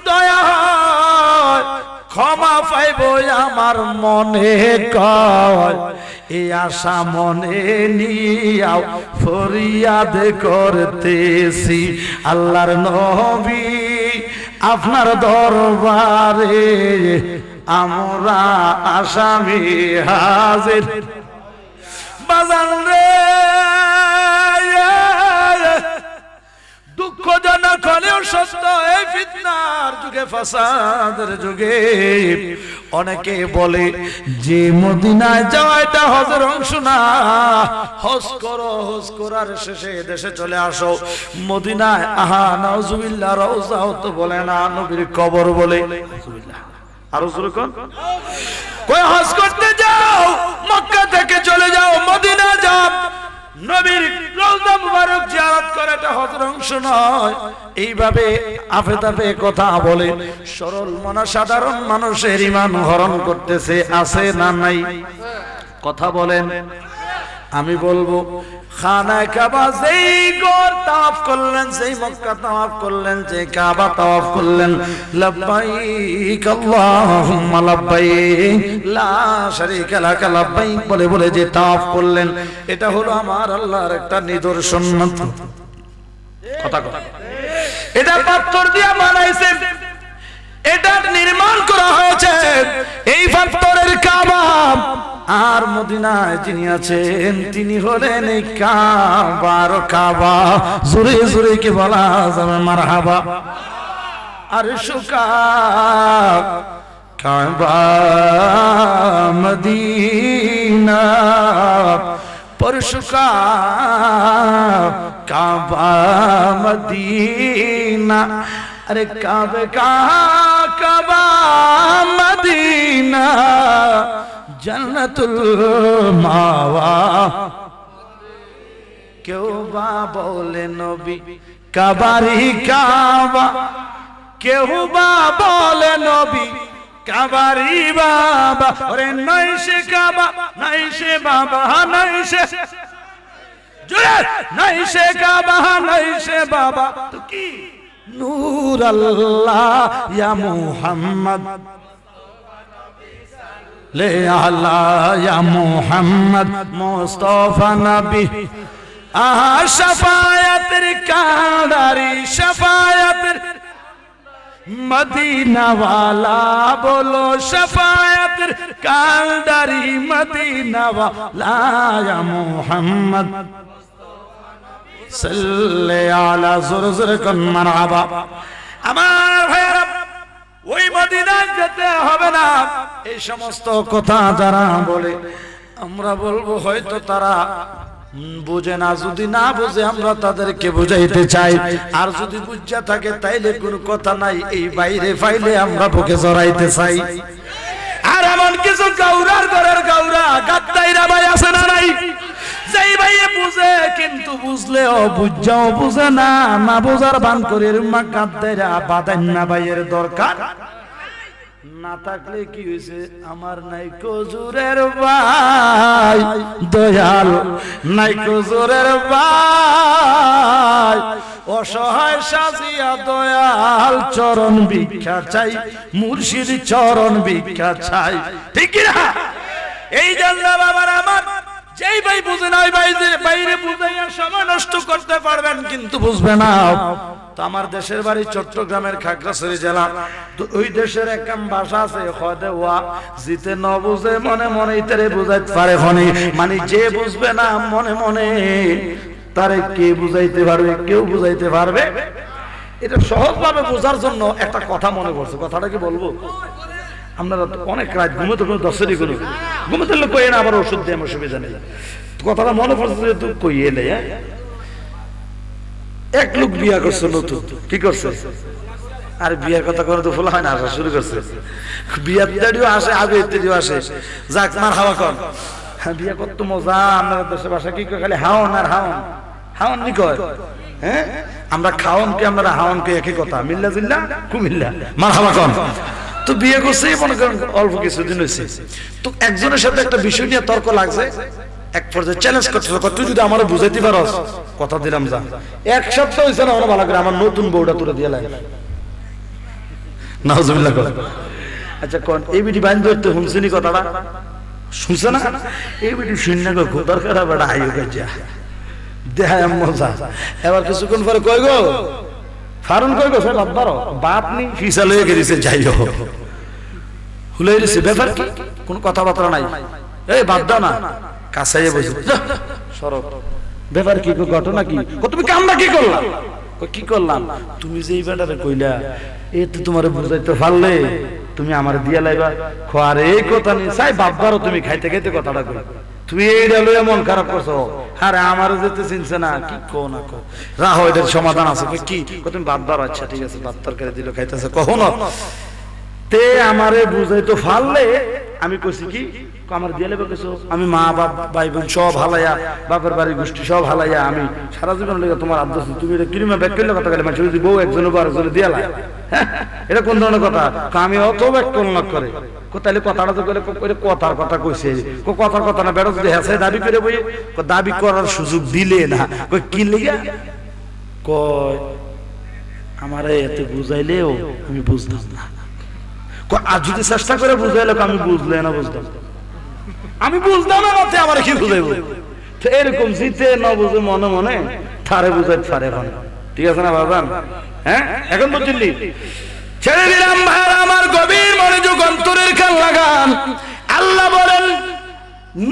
দয়া হয় ক্ষমা পাইব আমার মনে কয়, এই আশা মনে নিয়াও ফরিয়াদ করতেছি, আল্লাহর নবী আপনার দরবারে আমরা আসামি হাজির। বাজান রে, দুঃখজনক হলেও সত্য, এই ফিতনার যুগে, ফাসাদের যুগে অনেকে বলে যে মদিনায় যাওয়া এটা হজের অংশ না, হজ করো, হজ করার শেষে দেশে চলে আসো। মদিনায় আহা নাউজুবিল্লাহ রওজাও তো বলে না, নবীর কবর বলে। আরো জোরে কোন কই হজ করতে যাও, মক্কা থেকে চলে যাও, মদিনা যাও, নবীর রওজা মুবারক জিয়ারত করে, এটা হজের অংশ নয়। এইভাবে আফে তাফে কথা বলে সরল মনা সাধারণ মানুষের ঈমান হরণ করতেছে, আছে না নাই? কথা বলেন। আমি বলবো খানা কাবা যেই ঘর তাওয়াফ করলেন, যেই মক্কা তাওয়াফ করলেন, যে কাবা তাওয়াফ করলেন, লাব্বাইক আল্লাহুম্মা লাব্বাইক লা শারীকা লাক লাব্বাইক বলে বলে যে তাওয়াফ করলেন, এটা হলো আমার আল্লাহর একটা নিদর্শন। কথা কথা এটা পাথর দিয়ে বানাইছে, এটা নির্মাণ করা হয়েছে, এই পাথরের কাবা। আর মদিনায় যিনি আছেন তিনি হলেন এই কাবার কাবা। জোরে জোরে কি বলা যাবে মারহাবা? আর শুকা কাবা মদিনা, পরশুকা কাবা মদিনা, अरे काबे का काबा मदीना जन्नतुल मावा। क्यों बा बोले नबी काबारी काबा, क्यों बा बोले नबी काबारी बाबा। अरे नहीं से काबा नहीं से बाबा नहीं से नहीं से काबा नहीं से बाबा तो की नूर अल्लाह या मुहम्मद ले आला या मुहम्मद मुस्तफा नबी आहा शफायत कादारी शफायत मदीना वाला बोलो शफायत कादारी मदीना वाला या मुहम्मद सल्ले आला ज़ुर ज़ुर कन मरहबा। আমার ভাইরা ওই মদিনায় যেতে হবে না এই সমস্ত কথা যারা বলে আমরা বলবো হয়তো তারা বুঝে না, যদি না বুঝে আমরা তাদেরকে বুঝাইতে চাই, আর যদি বুঝা থাকে তাইলে কোনো কথা নাই, এই বাইরে ফাইলে আমরা বুকে জড়াইতে চাই। আর এমন কিছু গাউরার ঘরের গাউরা গাদ্দাইরা ভাই আছে না নাই, যেই ভাইয়ে বুঝে কিন্তু বুঝলেও বুঝাও বুঝে না, না বোঝার বান করে মা গাদ্দাইরা বাদান না ভাইয়ের দরকার না থাকলে কি হয়েছে, আমার নাইকো জোরের ভাই দয়াল, নাইকো জোরের ভাই অসহায় সাজিয়া দয়াল চরণ ভিক্ষা চাই, মুর্শিদ চরণ ভিক্ষা চাই, ঠিক না? এই জন্য বাবার আমার যেই ভাই বুঝে না ওই ভাই বাইরে বুঝাইয়া সময় নষ্ট করতে পারবেন কিন্তু বুঝবে না। তো আমার দেশের বাড়ি চট্টগ্রামের খাগড়াছড়ি জেলা, তো ওই দেশের একখান ভাষা আছে খদে ওয়া জিতে ন বুঝে মনে মনে ইতারে বুঝাইতে পারে হনি, মানে যে বুঝবে না মনে মনে তারে কে বুঝাইতে পারবে, কেউ বুঝাইতে পারবে। এটা সহজভাবে বোঝার জন্য একটা কথা মনে পড়ছে, কথাটা কি বলবো? আপনারা অনেক রাত ঘুমোতে কোনো দশেরই কোনো ঘুমোতে কই না, আবার ওষুধ দিয়ে আমার সুবিধা নেই, কথাটা মনে পড়ছে যেহেতু কই এলে। এক লোক বিয়া করছে নতুন, কি করছে? আর বিয়ার কথা করে তো ফোলা হয় না, আসা শুরু করছে। বিয়ার দাড়িও আসে, আগে ইত্যাদিও আসে, যাক মার হাওয়া কর। হ্যাঁ, বিয়া করতো মজা। আপনার দেশের ভাষা কি কয়? খালি হাওন আর হাওন, হাওন নি কয়। হ্যাঁ, আমরা খাওন কি আমরা হাওন কে একই কথা, মিল্লা জিল্লা কুমিল্লা, মার হাওয়া কর। তো বিয়ে করছে মনে করেন অল্প কিছুদিন হয়েছে, তো একজনের সাথে একটা বিষয় নিয়ে তর্ক লাগছে, এক পর্যায়ে চ্যালেঞ্জ করছিল, তুই যদি আমার বুঝাইতে পারস কথা দিলাম যা। এক সপ্তাহ হয়েছে না, ওরা ভালো করে আমার নতুন বউটা তুলে দিয়ে লাগে নাউজুবিল্লাহ কর। আচ্ছা কোন এই বিটি বাইন ধরতে শুনছিনি কথাটা? শুনছে না? এই বিটি শুন না গো দরকার বেটা আইও গেছে দেখায় মজা। এবার কিছুক্ষণ পরে কই গো ফারুন কই গো, বাপ বারো বাপ নি ফিসা লয়ে গেছে, যাই হোক হুলাই দিছে। ব্যাপার কি? কোন কথাবার্তা নাই। এই বাদ দাও না, কাছাইয়ে বসে সরব। ব্যাপার কি? ঘটনা কি? তুমি কামটা কি করলাম? কি করলাম? তুমি যে এই বেটারে কইলা এ তো তোমার বুঝাইতে পারলে তুমি আমার দিয়া লাইবা খোয়ার এই কথা নেই চাই বাপবারও তুমি খাইতে খাইতে কথাটা কই, তুমি এইটা লইয়া মন খারাপ করছো। আরে আমারও যেতে চিনছে না, কি কো না কো রাহো, এটার সমাধান আছে। কি তুমি বাপবার? আচ্ছা ঠিক আছে, বাপ তরকারি দিল খাইতেছে কখনো তে আমারে বুঝাইতে পারলে আমি কইছি কি আমার দিয়ে লেবে কিছু, আমি মা বাপ ভাই বোন সব হালাইয়া, বাপের বাড়ি গোষ্ঠী সব হালাইয়া আমি সারা জীবন লেগে তোমার আদর্শ, তুমি এটা কিরমা ব্যাক করলে কথা গেলে মানুষ যদি বউ একজনের পর একজনে দিয়ে লাই, এটা কোন ধরনের কথা? আমি অত ব্যাক করলাম করে তাহলে কথাটা তো করে কথার কথা কইছে, কথার কথা না বেড়া যদি হেসে দাবি করে বই দাবি করার সুযোগ দিলে না কি লেগে কয় আমারে এতে বুঝাইলেও আমি বুঝতাম না, আর যদি চেষ্টা করে বুঝাইলে আমি বুঝলে না বুঝতাম, আমি বুঝলাম না মাত্র আমার কি বুঝাইব? এরকম জিতে না বুঝে মনে মনে তারে বুঝাইতে পারে এখন, ঠিক আছে না বাবান? হ্যাঁ এখন বুঝলি ছেড়ে দিলাম ভাই আমার, গভীর মনোযোগ অন্তরের খেয়াল লাগান। আল্লাহ বলেন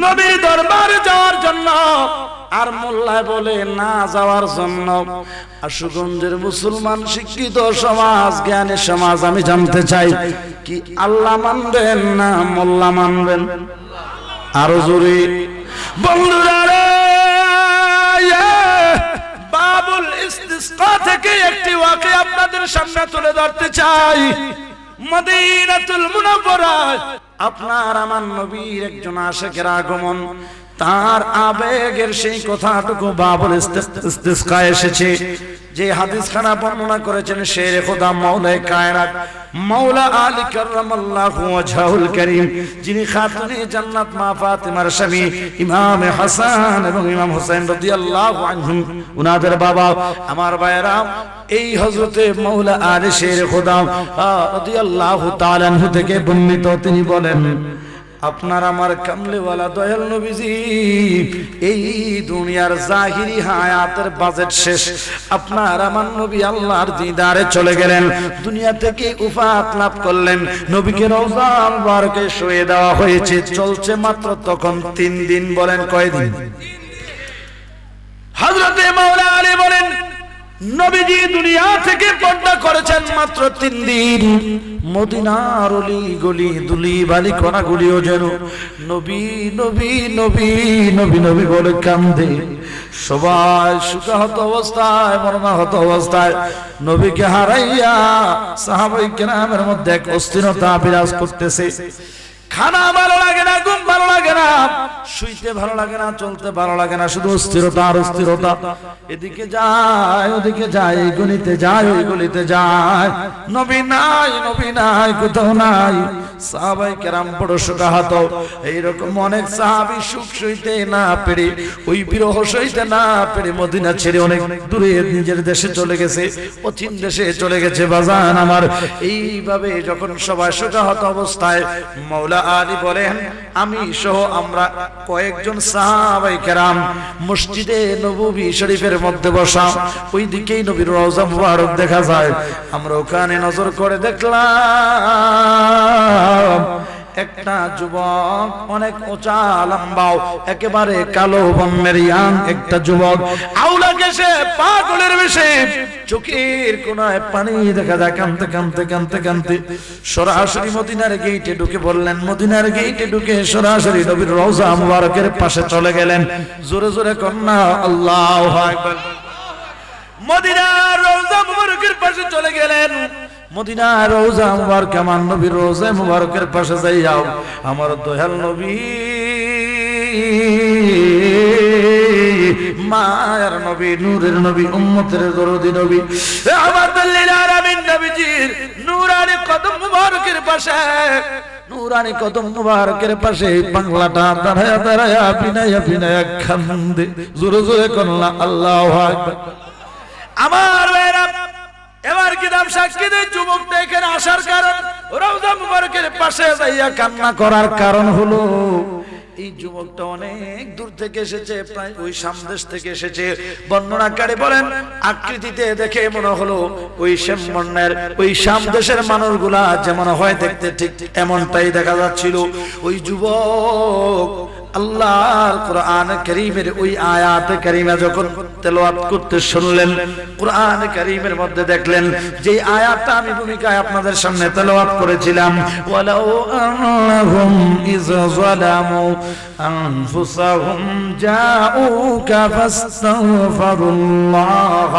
নবীর দরবারে যাওয়ার জন্য, আর মোল্লায় বলে না যাওয়ার জন্য। আশুগঞ্জের মুসলমান শিক্ষিত সমাজ, জ্ঞানী সমাজ, আমি জানতে চাই কি আল্লাহ মানবেন না মোল্লা মানবেন? আরো জোরে বন্ধুরা রে, বাবুল ইস্তিসকা থেকে একটি ওয়াকিয়া আপনাদের সামনে তুলে ধরতে চাই। মদিনাতুল মুনাওয়ারায় আপনার আমার নবীর একজন আশিকের আগমন, তার আবেগের সেই কথাটুকু বাবুল ইস্তিসকা এসেছে। যে হাদিস খানা বর্ণনা করেছেন শেরে খোদা মাওলায়ে কায়নাত মাওলা আলী কাররামাল্লাহু ওয়াজহুল কারীম, যিনি খাতুনে জান্নাত মা ফাতিমার স্বামী ইমাম হাসান এবং ইমাম হোসেন রাদিয়াল্লাহু আনহুম, উনাদের বাবা। আমার ভাইরা, এই হযরতে মাওলা আলী শেরে খোদা রাদিয়াল্লাহু তাআলা আনহু থেকে বর্ণিত, তিনি বলেন আপনার আমার কামলেওয়ালা দয়াল নবীজি এই দুনিয়ার জাহিরি হায়াতের বাজেট শেষ, আপনার আমার নবী আল্লাহর দিদারে চলে গেলেন, দুনিয়া থেকে উফাত লাভ করলেন। নবীকে রওজা মুবারকে শুয়ে দেওয়া হয়েছে, চলছে মাত্র তখন 3 দিন। বলেন কয়দিন? হযরতে মাওলা আলী বলেন নবীজি দুনিয়া থেকে পর্দা করেছেন মাত্র 3 দিন। মদিনার অলি গলি দুলি বালি কণাগুলিও যেন নবী নবী নবী নবী নবী বলে কান্দে। সবাই সুখাহত অবস্থায়, মরণাহত অবস্থায় নবীকে হারাইয়া সাহাবায়ে কেরামের মধ্যে এক অস্থিরতা বিরাজ করতেছে। খানা ভালো লাগে না, ঘুম ভালো লাগে না, শুইতে ভালো লাগে না, চলতে ভালো লাগে না, শুধু অস্থিরতা আর অস্থিরতা। এদিকে যায় ওদিকে যায়, এই গলিতে যায় ওই গলিতে যায়, নবী নাই নবী নাই, কোথাও নাই। সাহাবায়ে কেরাম বড় শোকাহত। এইরকম অনেক সাহাবী সুখ সইতে না পেরে, ওই বিরহ সইতে না পেরে মদিনা ছেড়ে অনেক দূরে নিজের দেশে চলে গেছে, পশ্চিম দেশে চলে গেছে। বাজান আমার, এইভাবে যখন সবাই শোকাহত অবস্থায় মাওলা আলী বলেন, আমি সহ আমরা কয়েকজন সাহাবায়ে কেরাম মসজিদে নববী শরীফের মধ্যে বসা, ওই দিকেই নবীর রওজা মুবারক দেখা যায়। আমরা ওখানে নজর করে দেখলাম একটা যুবক, অনেক উঁচা লম্বা, একেবারে কালো বর্ণের ইয়াং একটা যুবক, আউলা গেছে পাগলের বেশে, চোখের কোনায় পানি দেখা যায়, কাঁদতে কাঁদতে কাঁদতে কাঁদতে সরাসরি মদিনার গেটে ঢুকে পড়লেন। মদিনার গেটে ঢুকে সরাসরি নবীর রওজা মুবারকের পাশে চলে গেলেন। জোরে জোরে কন্যা আল্লাহু আকবার। মদিনার রওজা মুবারকের পাশে চলে গেলেন। মদিনার রওজা মুবারক, আমার নবীর রওজা মুবারকের পাশে যাইয়াও আমার দয়াল নবী, মায়ের নবী, নূরের নবী, উম্মতের দরদি নবী, আমাদের লিল আলামিন নবীজির নূরানি কদম মুবারকের পাশে, নূরানি কদম মুবারকের পাশে বাংলাটা দাঁড়ায়া দাঁড়ায়া বিনায়া বিনায়া কান্দে। জোরে জোরে কন্যা আল্লাহু আকবার। আমার ভাইরা, এবার কিতাব সাক্ষী দেয় যুবকটা এখানে আসার কারণ, রওজা মুবারকের পাশে যাইয়া কান্না করার কারণ হলো এই যুবকটা অনেক দূর থেকে এসেছে, প্রায় ওই সামদেশ থেকে এসেছে। বর্ণনাকারী বলেন আকৃতিতে দেখে মনে হলো ওই শ্যামবর্ণের ওই সামদেশের মানুষগুলা যেমন হয় দেখতে, ঠিক এমনটাই দেখা যাচ্ছিল। ওই যুবক আল্লাহর কোরআন কারীমের ওই আয়াত কারীমা যখন তেলাওয়াত করতে শুনলেন, কোরআন কারীমের মধ্যে দেখলেন যে আয়াতটা আমি ভূমিকায় আপনাদের সামনে তেলাওয়াত করেছিলাম, ওয়ালাউ আনহুম ইয যালামু আনফুসাহুম জাউকা ফাস্তাগফিরুল্লাহ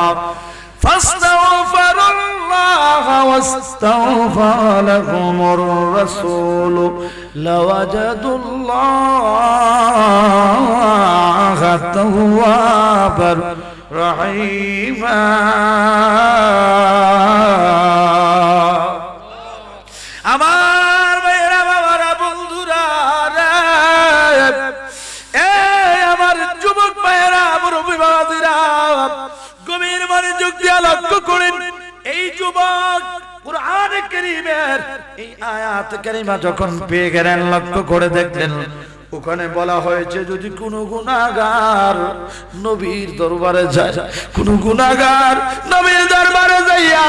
واستغفر لهم الرسول لوجدوا الله توابا رحيما। আমার ভাইরা বাবারা বন্ধুরা রে, আমার যুবক ভাইরা মুরব্বি বাবাজিরা, গভীর মনোযোগ দিয়ে লক্ষ্য করেন। এই যুবক কুরআন কারীমের এই আয়াত কারীমা যখন পেয়ে গেলেন, লক্ষ্য করে দেখলেন ওখানে বলা হয়েছে যদি কোনো গুনাহগার নবীর দরবারে যায়, কোনো গুনাহগার নবীর দরবারে যাইয়া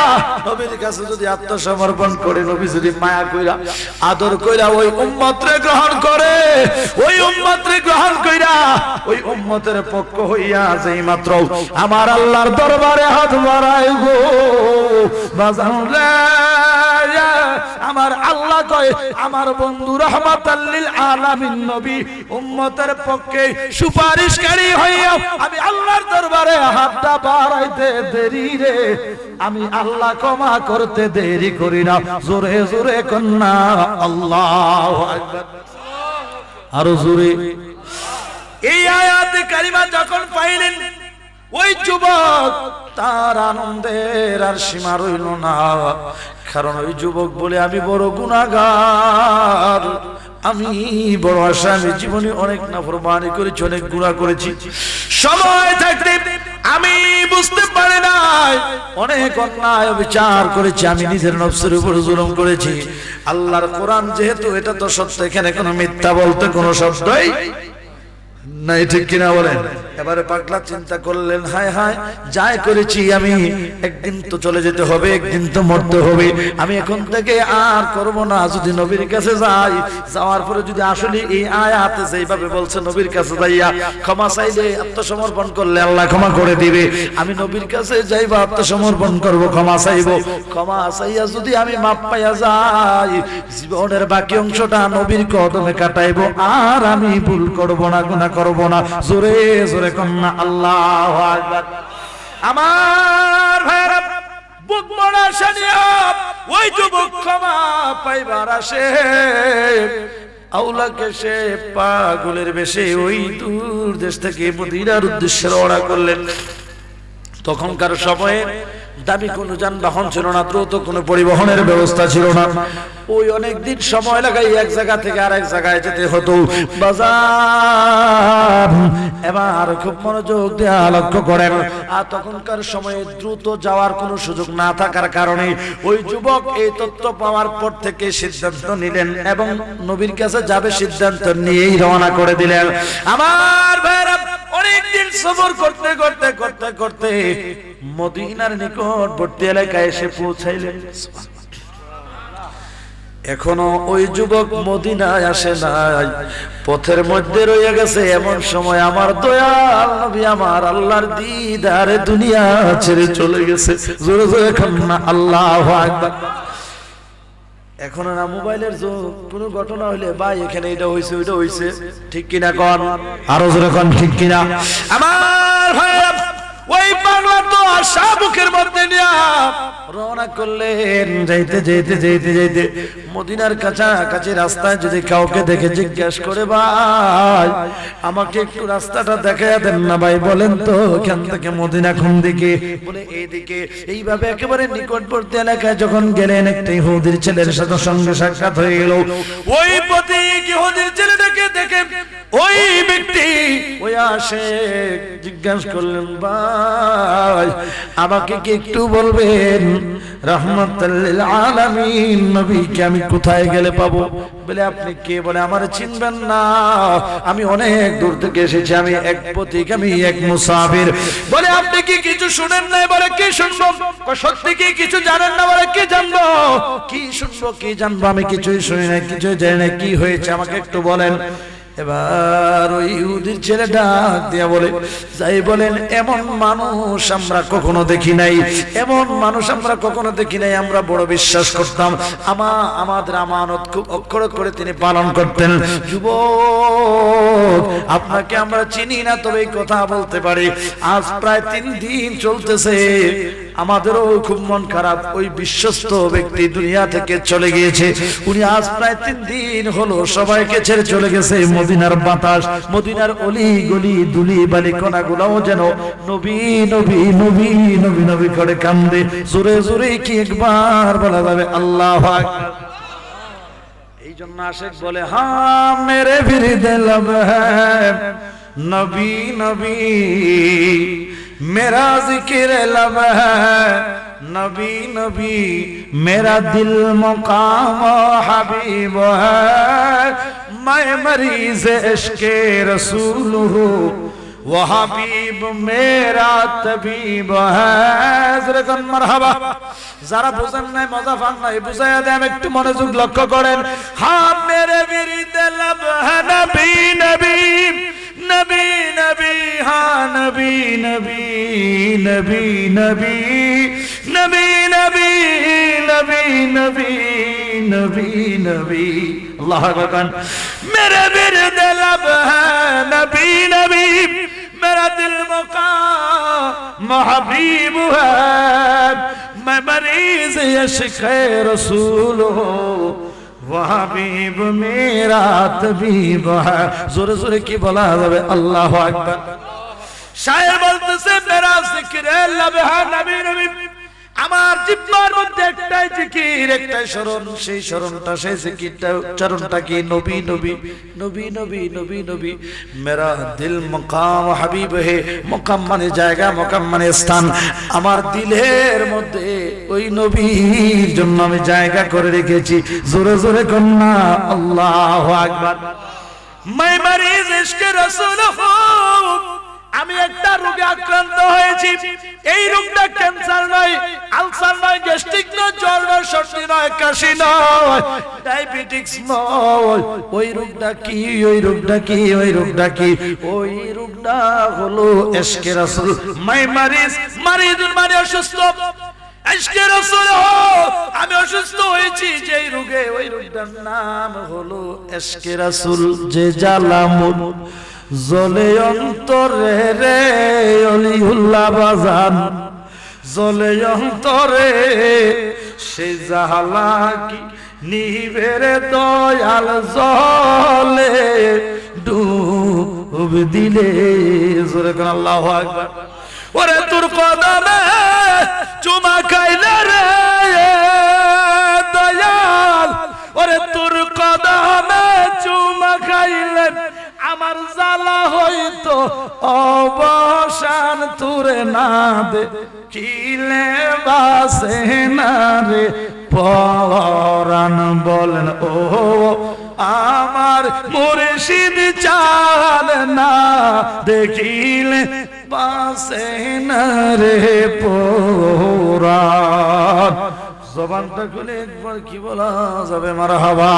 নবীর কাছে যদি আত্মসমর্পণ করে, নবী যদি মায়া কইরা আদর কইরা ওই উম্মতরে গ্রহণ করে, ওই উম্মতরে গ্রহণ কইরা ওই উম্মতের পক্ষ হইয়া যেই মাত্র আমার আল্লাহর দরবারে হাত বাড়ায় গো বাজান রে, আমার আল্লাহ কয় আমার বন্ধু রাহমাতাল লিল আলামিন নবী উম্মতের পক্ষে সুপারিশকারী হইয়া আমি আল্লাহর দরবারে হাতটা বাড়াইতে দেরি রে, আমি আল্লাহ ক্ষমা করতে দেরি করি না। জোরে জোরে কন্যা আল্লাহু আকবার, আরো জোরে। এই আয়াত কারিমা যখন পাইলেন ওই যুবক, তার আনন্দের আর সীমা রইল না। কারণ ওই যুবক বলে আমি বড় গুনাহগার, আমি বড় আসামি, জীবনে অনেক নাফরমানি করেছি, অনেক গুনাহ করেছি, সময় থাকতে আমি বুঝতে পারি নাই, অনেক অন্যায় বিচার করেছি, আমি নিজের নফসের উপর জুলুম করেছি। আল্লাহর কোরআন যেহেতু এটা তো সত্য, এখানে কোনো মিথ্যা বলতে কোনো শব্দই নাই ঠিক কিনা বলেন? এবারে পাগলা চিন্তা করলেন, হায় হায় যাই করেছি আমি, একদিন তো চলে যেতে হবে, একদিন তো মরতে হবে, আমি এখন থেকে আর করব না। যদি নবীর কাছে যাই, যাওয়ার পরে যদি আসলে এই আয়াতে যেইভাবে বলছে নবীর কাছে যাইয়া ক্ষমা চাইলে, আত্মসমর্পণ করলে আল্লাহ ক্ষমা করে দিবে, আমি নবীর কাছে যাইবা, আত্মসমর্পণ করব, ক্ষমা চাইব, ক্ষমা চাইয়া যদি আমি মাপ পাইয়া যাই, জীবনের বাকি অংশটা নবীর কদমে কাটাইব, আর আমি ভুল করব না, গুনাহ করব না। জোরে জোরে কন্যা আল্লাহু আকবার। আমার ভাইরা, বুক মোড়া শানিয়া ওই যুবক ক্ষমা পাইবার আসে, আউলাকে সে পাগলের বেশে ওই দূর দেশ থেকে মদিনার উদ্দেশ্যে রওনা করলেন। তখনকার সময়ে দামি কোনো যানবাহন ছিল না, দ্রুত কোনো পরিবহনের ব্যবস্থা ছিল না। ওই অনেক দিন সময় লাগাই এক জায়গা থেকে আরেক জায়গায় যেতে হতো। বাজার এবার খুব মনোযোগ দিয়ে লক্ষ্য করেন, আর তখনকার সময়ে দ্রুত যাওয়ার কোনো সুযোগ না থাকার কারণে ওই যুবক এই তথ্য পাওয়ার পর থেকে সিদ্ধান্ত নিলেন এবং নবীর কাছে যাবে সিদ্ধান্ত নিয়েই রওনা করে দিলেন। আমার ভাইরা, অনেকদিন সফর করতে করতে করতে করতে মদিনার নিকটবর্তী এলাকায় এসে পৌঁছাইলেন। এখনো ওই যুবক মদিনায় আসে নাই, পথের মধ্যে রয়ে গেছে। এমন সময় আমার দয়াল নবী আমার আল্লাহর দিদারে দুনিয়া ছেড়ে চলে গেছে। জোরে জোরে কন্যা আল্লাহু আকবার। এখন না মোবাইলের যুগ, কোনো ঘটনা হইলে ভাই এখানে এটা হইছে ওইটা হইছে, ঠিক কিনা কন? আরো জোরে কন ঠিক কিনা? আমার ভাইরা, ওই পাগলা তো আশা বুকের মধ্যে নিয়া রওনা করলেন। যাইতে যাইতে যাইতে যাইতে মদিনার কাছাকাছি রাস্তায় যদি কাউকে দেখে জিজ্ঞেস করে, ভাই আমাকে একটু রাস্তাটা দেখাইয়া দেন না ভাই, বলেন তো এখান থেকে মদিনা কোন দিকে? বলে এইদিকে। এইভাবে একেবারে নিকটবর্তী এলাকায় যখন গেলেন, একটা ইহুদির ছেলের সাথে সঙ্গে সাক্ষাৎ হয়ে গেল। ওই পথিক ইহুদির ছেলেটাকে দেখে ওই ব্যক্তি ওই আসে জিজ্ঞাসা করলেন, ভাই আমাকে কি একটু বলবেন রাহমাতাল লিল আলামিন নবীকে আমি কোথায় গেলে পাবো? বলে আপনি কে? বলে আমার চিনবেন না, আমি অনেক দূর থেকে এসেছি, আমি এক পথিক, আমি এক মুসাফির। বলে আপনি কি কিছু শুনেন নাই? বলে কি শুনবো? সত্যি কি কিছু জানেন না? বলে কি জানবো? কি শুনবো কি জানবো? আমি কিছুই শুনি নাই, কিছুই জানি না, কি হয়েছে আমাকে একটু বলেন। এবার ওই ইহুদির ছেলে ডাক দিয়া বলে, যাই বলেন এমন মানুষ আমরা কখনো দেখি নাই, এমন মানুষ আমরা কখনো দেখি নাই। আমরা বড় বিশ্বাস করতাম, আমাদের আমানত খুব অক্ষর করে তিনি পালন করতেন। যুবক আপনাকে আমরা চিনি না, তবে এই কথা বলতে পারি, আজ প্রায় 3 দিন চলতেছে আমাদেরও খুব মন খারাপ। ওই বিশ্বস্ত ব্যক্তি দুনিয়া থেকে চলে গিয়েছে, উনি আজ প্রায় 3 দিন হলো সবাইকে ছেড়ে চলে গেছে। মদিনার বাতাস, মদিনার অলি গলি ধুলি বালি কণাগুলাও যেন নবী নবী নবী নবী নবী করে কান্দে। জোরে জোরে কি একবার বলা যাবে আল্লাহু আকবার? এই জন্য আশিক বলে, হ্যাঁ মেরে ফিরিদে लब है নবী নবী, मेरा जिक्र लब है नबी नबी, मेरा दिल मुकाम हबीब है, मैं मरीज इश्क रसूल हूँ, वो हबीब मेरा तबीब है। जरकन मरहबा। যারা বুঝেন নাই, মজা পান নাই, বুঝাইয়া দেন, একটু মনোযোগ লক্ষ্য করেন। হ্যাঁ মেরে বিরিদে लब है नबी नबी नबी नबी, हाँ नबी नबी नबी नबी नबी नबी नबी नबी नबी नबी। अल्लाह अकबर। मेरे बिरद लब है नबी नबी, मेरा दिल मुकाम हबीब है, मैं मरीज इश्क़ रसूल हूँ, वहाबीब मेरा तबीब है। जोरे जोरे की बोला जावे अल्लाहु अकबर। शायर बोलतेছে मेरा जिक्र लब है नबी नबी, আমার জিহ্বার মধ্যে একটাই জিকির, একটাই শরণ, সেই শরণটা, সেই জিকিরটা, চরণটা কি? নবী নবী নবী নবী নবী নবী। মেরা দিল মকাম হাবিব হে, মকাম মানে জায়গা, মকাম মানে স্থান। আমার দিলের মধ্যে ওই নবীর জন্য আমি জায়গা করে রেখেছি। জোরে জোরে কন্যা আল্লাহু আকবার। मैं मरीज इश्क रसूल हूँ, হয়েছি। এই রোগটা ক্যান্সার নয়, আলসার নয়, গ্যাস্ট্রিক নয়, জ্বর নয়, সর্দি নয়, কাশি নয়, ডায়াবেটিক্স নয়। ওই রোগটা কি? ওই রোগটা কি? ওই রোগটা কি? ওই রোগটা হলো ইশকে রাসূল। মারিদুন মানে অসুস্থ, ইশকে রাসূল আমি অসুস্থ হয়েছি যে রোগে, ওই রোগটার নাম হলো ইশকে রাসূল। যে জ্বালামুন জ্বলে অন্তরে রে অলিউল্লাহ বাজান, জ্বলে অন্তরে সে জ্বালা কি নিবে রে দয়াল, জ্বলে ডুব দিলে। জোরে কোন আল্লাহু আকবার। ওরে তোর কদমে চুমা খাইলে রে দয়াল, ওরে তোর কদমে চুমা খাইলে আমার জ্বালা হইতো অবসান, তুরে না দে কিলে বাসে না রে পরাণ। বলেন ও আমার মুর্শিদ চাল না দেখিলে বাসে না রে পরাণ। জবানটা খুলে একবার কি বলা যাবে মারহাবা।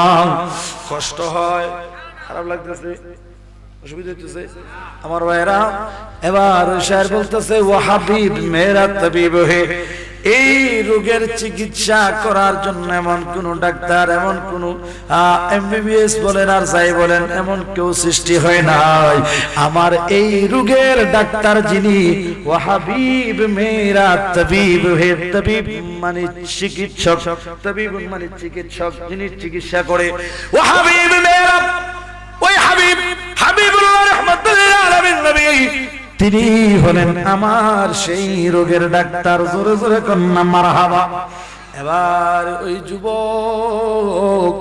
কষ্ট হয়, খারাপ লাগতেছে, অসুবিধা হইতেছে আমার ভাইরা। এবার শায়ের বলতেছে ও হাবিব মেরা তাবিব হে। এই রোগের চিকিৎসা করার জন্য এমন কোন ডাক্তার, এমন কোন এমবিবিএস বলেন আর যাই বলেন, এমন কেউ সৃষ্টি হয় নাই। আমার এই রোগের ডাক্তার যিনি, ও হাবিব মেরা তাবিব হে। তাবিব মানে চিকিৎসক, তাবিব মানে চিকিৎসক, যিনি চিকিৎসা করে। ও হাবিব মেরা, ওই হাবিব হাবিবুল্লাহ রাহমাতুল লিল আলামিন নবী, তিনি হলেন আমার সেই রোগের ডাক্তার। জোরে জোরে কন্যা মারহাবা। এবার ওই যুবক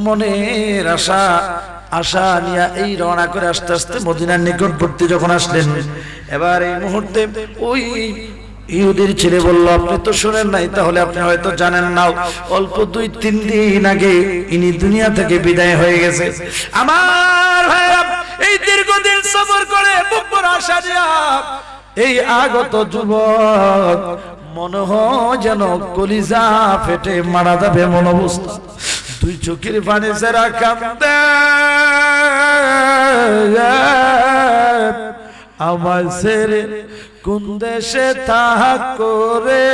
মনের আশা নিয়ে এই রওনা করে আস্তে আস্তে মদিনার নিকটবর্তী যখন আসলেন, এবার এই মুহূর্তে ওই ইহুদির ছেলে বলল, আপনি তো শুনেন নাই, তাহলে আপনি হয়তো জানেন না, অল্প 2-3 দিন আগে ইনি দুনিয়া থেকে বিদায় হয়ে গেছে। আমার ভাইরা, এই দীর্ঘদিন সফর করে বুকর আশা দিয়া এই আগত যুবক মনে হয় যেন কলিজা ফেটে মারা যাবে মন অবস্থা। দুই চোখের পানি যারা কাঁদে, আমার ছেড়ে কোন দেশে থাকো রে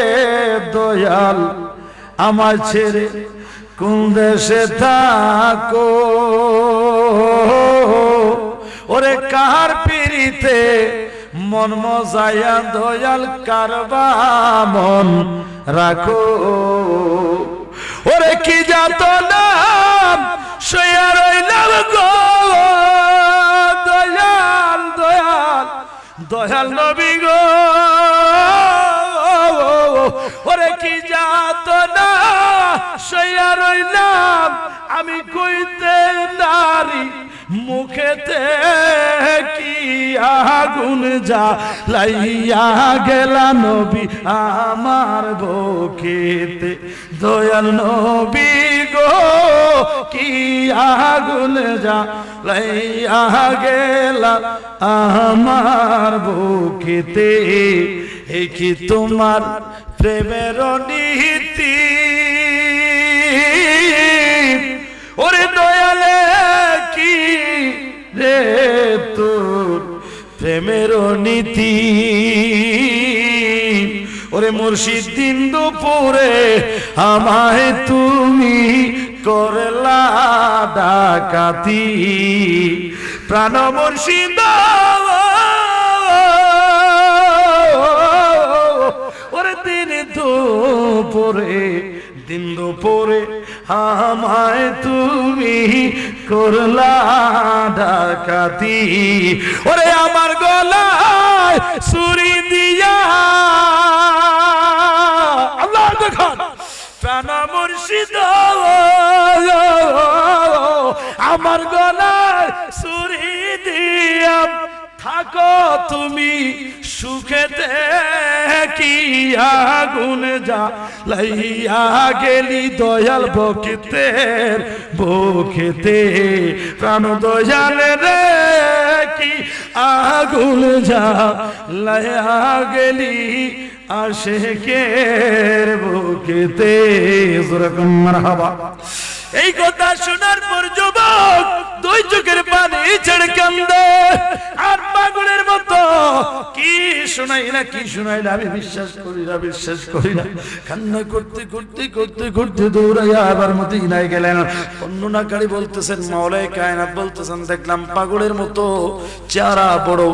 দয়াল, আমার ছেড়ে কোন দেশে থাকো, ওরে কার পিরিতে মন মজায়া দয়াল, কারবা মন রাখো, ওরে কি যাত নাম সইয়া রইলাম গো দয়াল, দয়াল দয়াল নবী গো, ওরে কি যাত না সইয়া রইলাম আমি, কইতে নারী মুখেতে কি আগুন জ্বালাইয়া গেলা নবী আমার বুকেতে, দয়াল নবী গো কি আগুন জ্বালাইয়া গেলা আমার বুকেতে। এই কি তোমার প্রেমের নীতি, ওরে দয়ালে কি রে তোর প্রেমের নীতি, ওরে মুর্শিদ দিন দুপুরে আমায় তুমি করলা ডাকাতি, প্রাণ মুর্শিদ ওরে দিন দুপুরে, দিন দুপুরে আমায় তুমি করলা ডাকাতি, ওরে আমার গলায় ছুরি দিয়া, আল্লাহ দেখান প্রাণ মুর্শিদ আমার গলায় ছুরি দিয়া থাকো তুমি সুখেতে, কি আগুন জ্বালাইয়া গেলি দয়াল বকেতের বুকেতে, প্রাণ দয়াল রে কি আগুন জ্বালায়া গেলি আশিকের বুকেতে। যেরকম মারহাবা। এই কথা শোনার পর যুবক দুই চোখের পানি ছেড়ে কান্দে আর পাগলের মতো কি শোনাই না আমি বিশ্বাস করি না কান্না করতে করতে করতে করতে দৌড়াইয়া আবার মদিনায় গেলেন। বর্ণনাকারী বলতেছেন, মাওলায়ে কায়নাত বলতেছেন, দেখলাম পাগলের মতো চেহারা বড়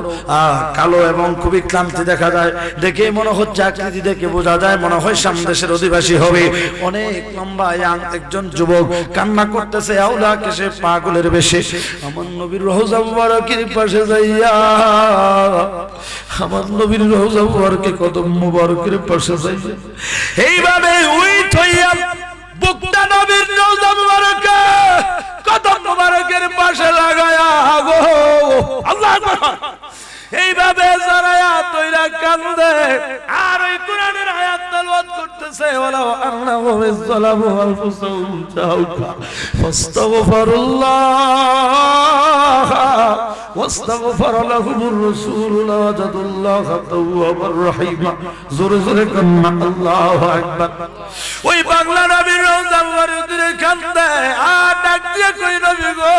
কালো এবং খুবই ক্লান্তি দেখা যায়। দেখে মনে হচ্ছে, আকৃতি দেখে বোঝা যায় মনে হয় সামদেশের অধিবাসী হবে। অনেক লম্বা একজন যুবক কান্না করতেছে, আউলা কেসে পাগলের বেশে। আমার নবীর রওজা মুবারকের পাশে যাইয়া, আমার নবীর রওজা মুবারকে কদম মুবারকের পাশে যাইয়া এইভাবে উইট হইয়া বুকটা নবীর রওজা মুবারকে কদম মুবারকের পাশে লাগায়া গো আল্লাহু আকবার এইভাবে জড়ায়া তৈরা কান্দে আর ওই কোরআনের আয়াত তেলাওয়াত করতেছে, ওয়ালাউ আন্নাহু বিযালামু আনফুসাহুম জাউকা ফাস্তাগফিরুল্লাহ ওয়াস্তাগফার লাহুমুর রাসূল লাওয়াজাদুল্লাহ তাওয়াবার রহিমা। জোরে জোরে কান্না আল্লাহু আকবার। ওই বাংলা নবীর রওজা মুবারকের কান্দে আর ডাক দিয়ে কই, নবী গো,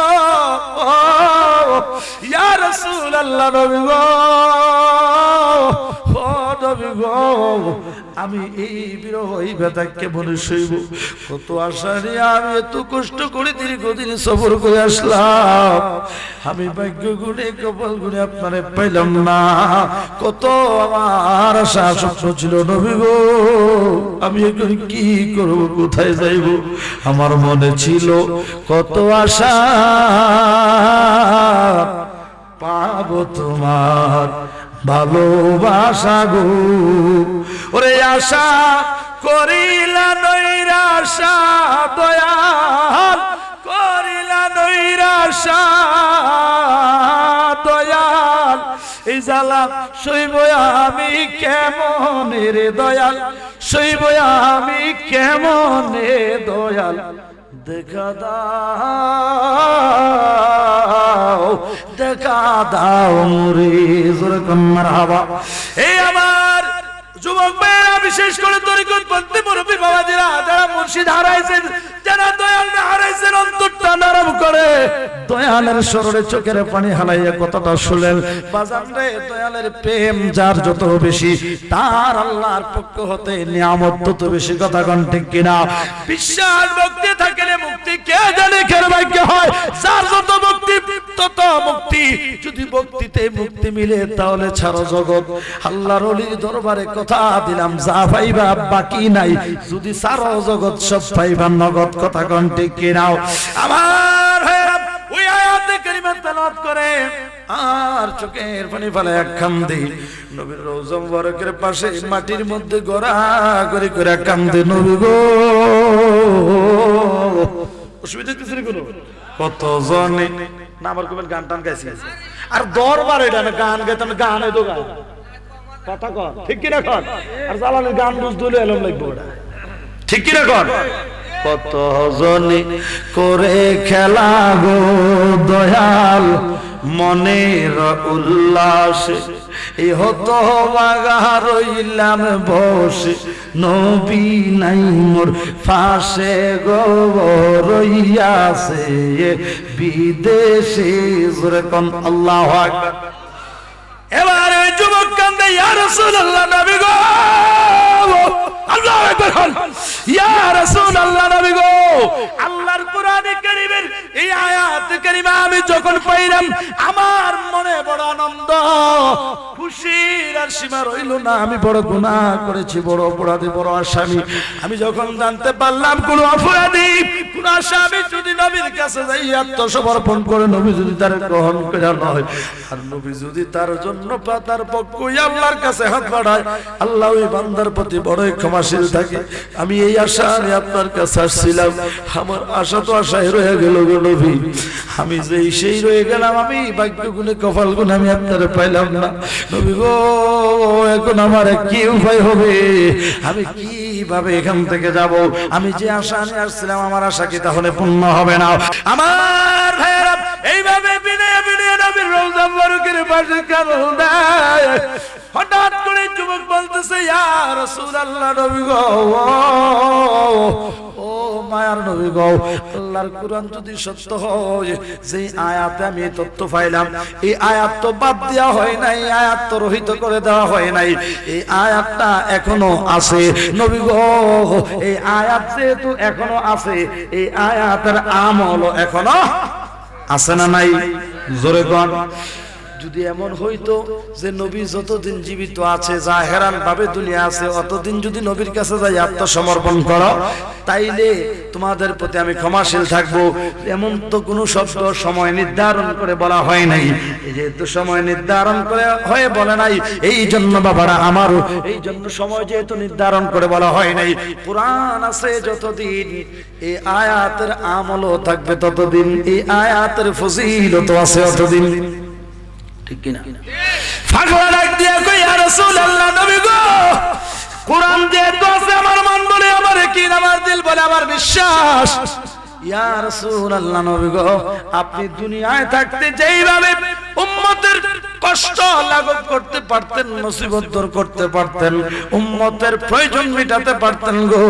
ইয়া রাসূলুল্লাহ, নবী গো, আমি এই বিরহ এই ব্যথাকে মনে সইব। কত আশা নিয়ে আমি এত কষ্ট করে দীর্ঘদিন সফর করে আসলাম, আমি ভাগ্য গুণে কপাল গুণে আপনারে পাইলাম না। কত আমার আশা স্বপ্ন ছিল, নবী গো, আমি এখন কি করব, কোথায় যাইব? আমার মনে ছিল কত আশা পাবো তোমার ভালোবাসা গো। ওরে আশা করিলা নৈরাশা দয়াল, করিলা নৈরাশা দয়াল, এই জ্বালা সইব আমি কেমন রে দয়াল, সইব আমি কেমন রে দয়াল। দেখা দাও, দেখা দাও রে। জোরে মারহাবা। এই আমার যুবক ভাইয়েরা, বিশেষ করে তরিকতপন্থী মুরব্বী বাবাজিরা, যারা মুর্শিদ হারাইছেন, যারা দয়াল হারাইছেন, অন্তরটা নরম করে দয়ালের স্মরণে চোখের পানি হালাইয়া কথাটা শুনলেন। বাজান রে, দয়ালের প্রেম যার যত বেশি, তার আল্লাহর পক্ষ হতে নিয়ামত তত বেশি। কথা কোন ঠিক কিনা? বিশ্বাস ভক্তি থাকলে মুক্তি কে জানে কেন ভাগ্য হয়। যার যত ভক্তি তত মুক্তি। যদি ভক্তিতে মুক্তি মিলে তাহলে ছাড়ো জগৎ। আল্লাহর ওলির দরবারে কথা দিলাম, যা পাইবা বাকি নাই, যদি সারা জগৎ সব পাইবা নগদ। কথা কোন ঠিক কিনা? আমার ওই আয়াতে কারিমা তেলাওয়াত করে আর চোখের পানি ফেলে এক কান্দে। নবীর রওজা মুবারকের পাশে মাটির মধ্যে গড়াগড়ি করে কান্দে। নবী গো, অসুবিধা কিছু নেই কোনো? কত জনে না আমার কবেল গান টান গাইছি, আর দরবার এটা না গান গাইতাম, গান এতো গান কথা কর, ঠিক কিনা কর? আর জালালের গান বুঝ দিলে এলম লাগবে ওটা, ঠিক কিনা কর? কত জনে করে খেলা গো দয়াল মনের উল্লাসে, এই হতো বাগা রইলাম বসে, নবী নাই মোর ফাঁসে গো রইয়াছে বিদেশে। যেরকম আল্লাহু আকবার। এবার ওই যুবক কান্দে, ইয়া রাসূলুল্লাহ, নবী গো, আল্লাহু আকবার, ইয়া রাসূলুল্লাহ, নবী গো, আল্লাহর কোরআনে কারীমের এই আয়াত কারীমা আমি যখন পাইলাম, আমার মনে বড় আনন্দ, খুশির আর সীমা রইল না। আমি বড় গুনাহ করেছি, বড় অপরাধী, বড় আসামি। আমি যখন জানতে পারলাম কোন অপরাধী, কোন আসামি যদি নবীর কাছে যাই আত্মসমর্পণ করে, নবী যদি তার গ্রহণ করে নয়, আর নবী যদি তার জন্য তার পক্ষে আল্লাহর কাছে হাত বাড়ায়, আল্লাহ ওই বান্দার প্রতি বড়ই ক্ষমাশীল থাকে। আমি এই আশা নিয়ে আপনার কাছে আসছিলাম। আমার আশা তো আশায় রয়ে গেল গো নবী, আমি যেই সেই রয়ে গেলাম। আমি ভাগ্য গুণে কপাল গুণে আমি আপনার পাইলাম না। নবী গো, এখন আমার কি উপায় হবে? আমি কিভাবে এখান থেকে যাব? আমি যে আশা নিয়ে আসছিলাম, আমার আশা কি তাহলে পূর্ণ হবে না? আমার ভাইয়েরা, এইভাবে বিনয়ে বিনয়ে নবীর রওজা মুবারকের পাশে কামল দেয়। হঠাৎ করে যুবক বলতেছে, ইয়া রাসূলুল্লাহ, নবী গো, ও মায়ার নবী গো, আল্লাহর কুরআন যদি সত্য হয়, যে আয়াতে আমি তথ্য পাইলাম, এই আয়াত তো বাদ দেওয়া হয় নাই, আয়াত তো রহিত করে দেওয়া হয় নাই, এই আয়াতটা এখনো আছে। নবী গো, এই আয়াত যেহেতু এখনো আছে, এই আয়াতের আমল এখনো আছে না নাই? জোরে কোন। যদি এমন হইতো যে নবী যতদিন জীবিত আছে, জাহেরান ভাবে দুনিয়া আছে, অতদিন যদি নবীর কাছে যাই আত্মসমর্পণ করো, তাইলে তোমাদের প্রতি আমি ক্ষমাশীল থাকবো। এমন তো কোনো শব্দ সময় নির্ধারণ করে বলা হয় নাই। যেহেতু সময় নির্ধারণ করে হয়ে বলে নাই, এই জন্য বাবারা আমারও, এই জন্য সময় যেহেতু নির্ধারণ করে বলা হয় নাই, কুরআন আছে যতদিন, এই আয়াতের আমলও থাকবে ততদিন, এই আয়াতের ফজিলত আছে ততদিন। ঠিক কিনা? পাগলা ডাক দিয়া কই, ইয়া রাসূলুল্লাহ, নবী গো, কুরআন যেহেতু আছে, আমার মন বলে, আমার ইয়াকিন, আমার দিল বলে, আমার বিশ্বাস, ইয়া রাসূলুল্লাহ, নবী গো, আপনি দুনিয়ায় থাকতে যেইভাবে উম্মতের কষ্ট লাঘব করতে পারতেন, মুসিবত দূর করতে পারতেন, উম্মতের প্রয়োজন মেটাতে পারতেন গো,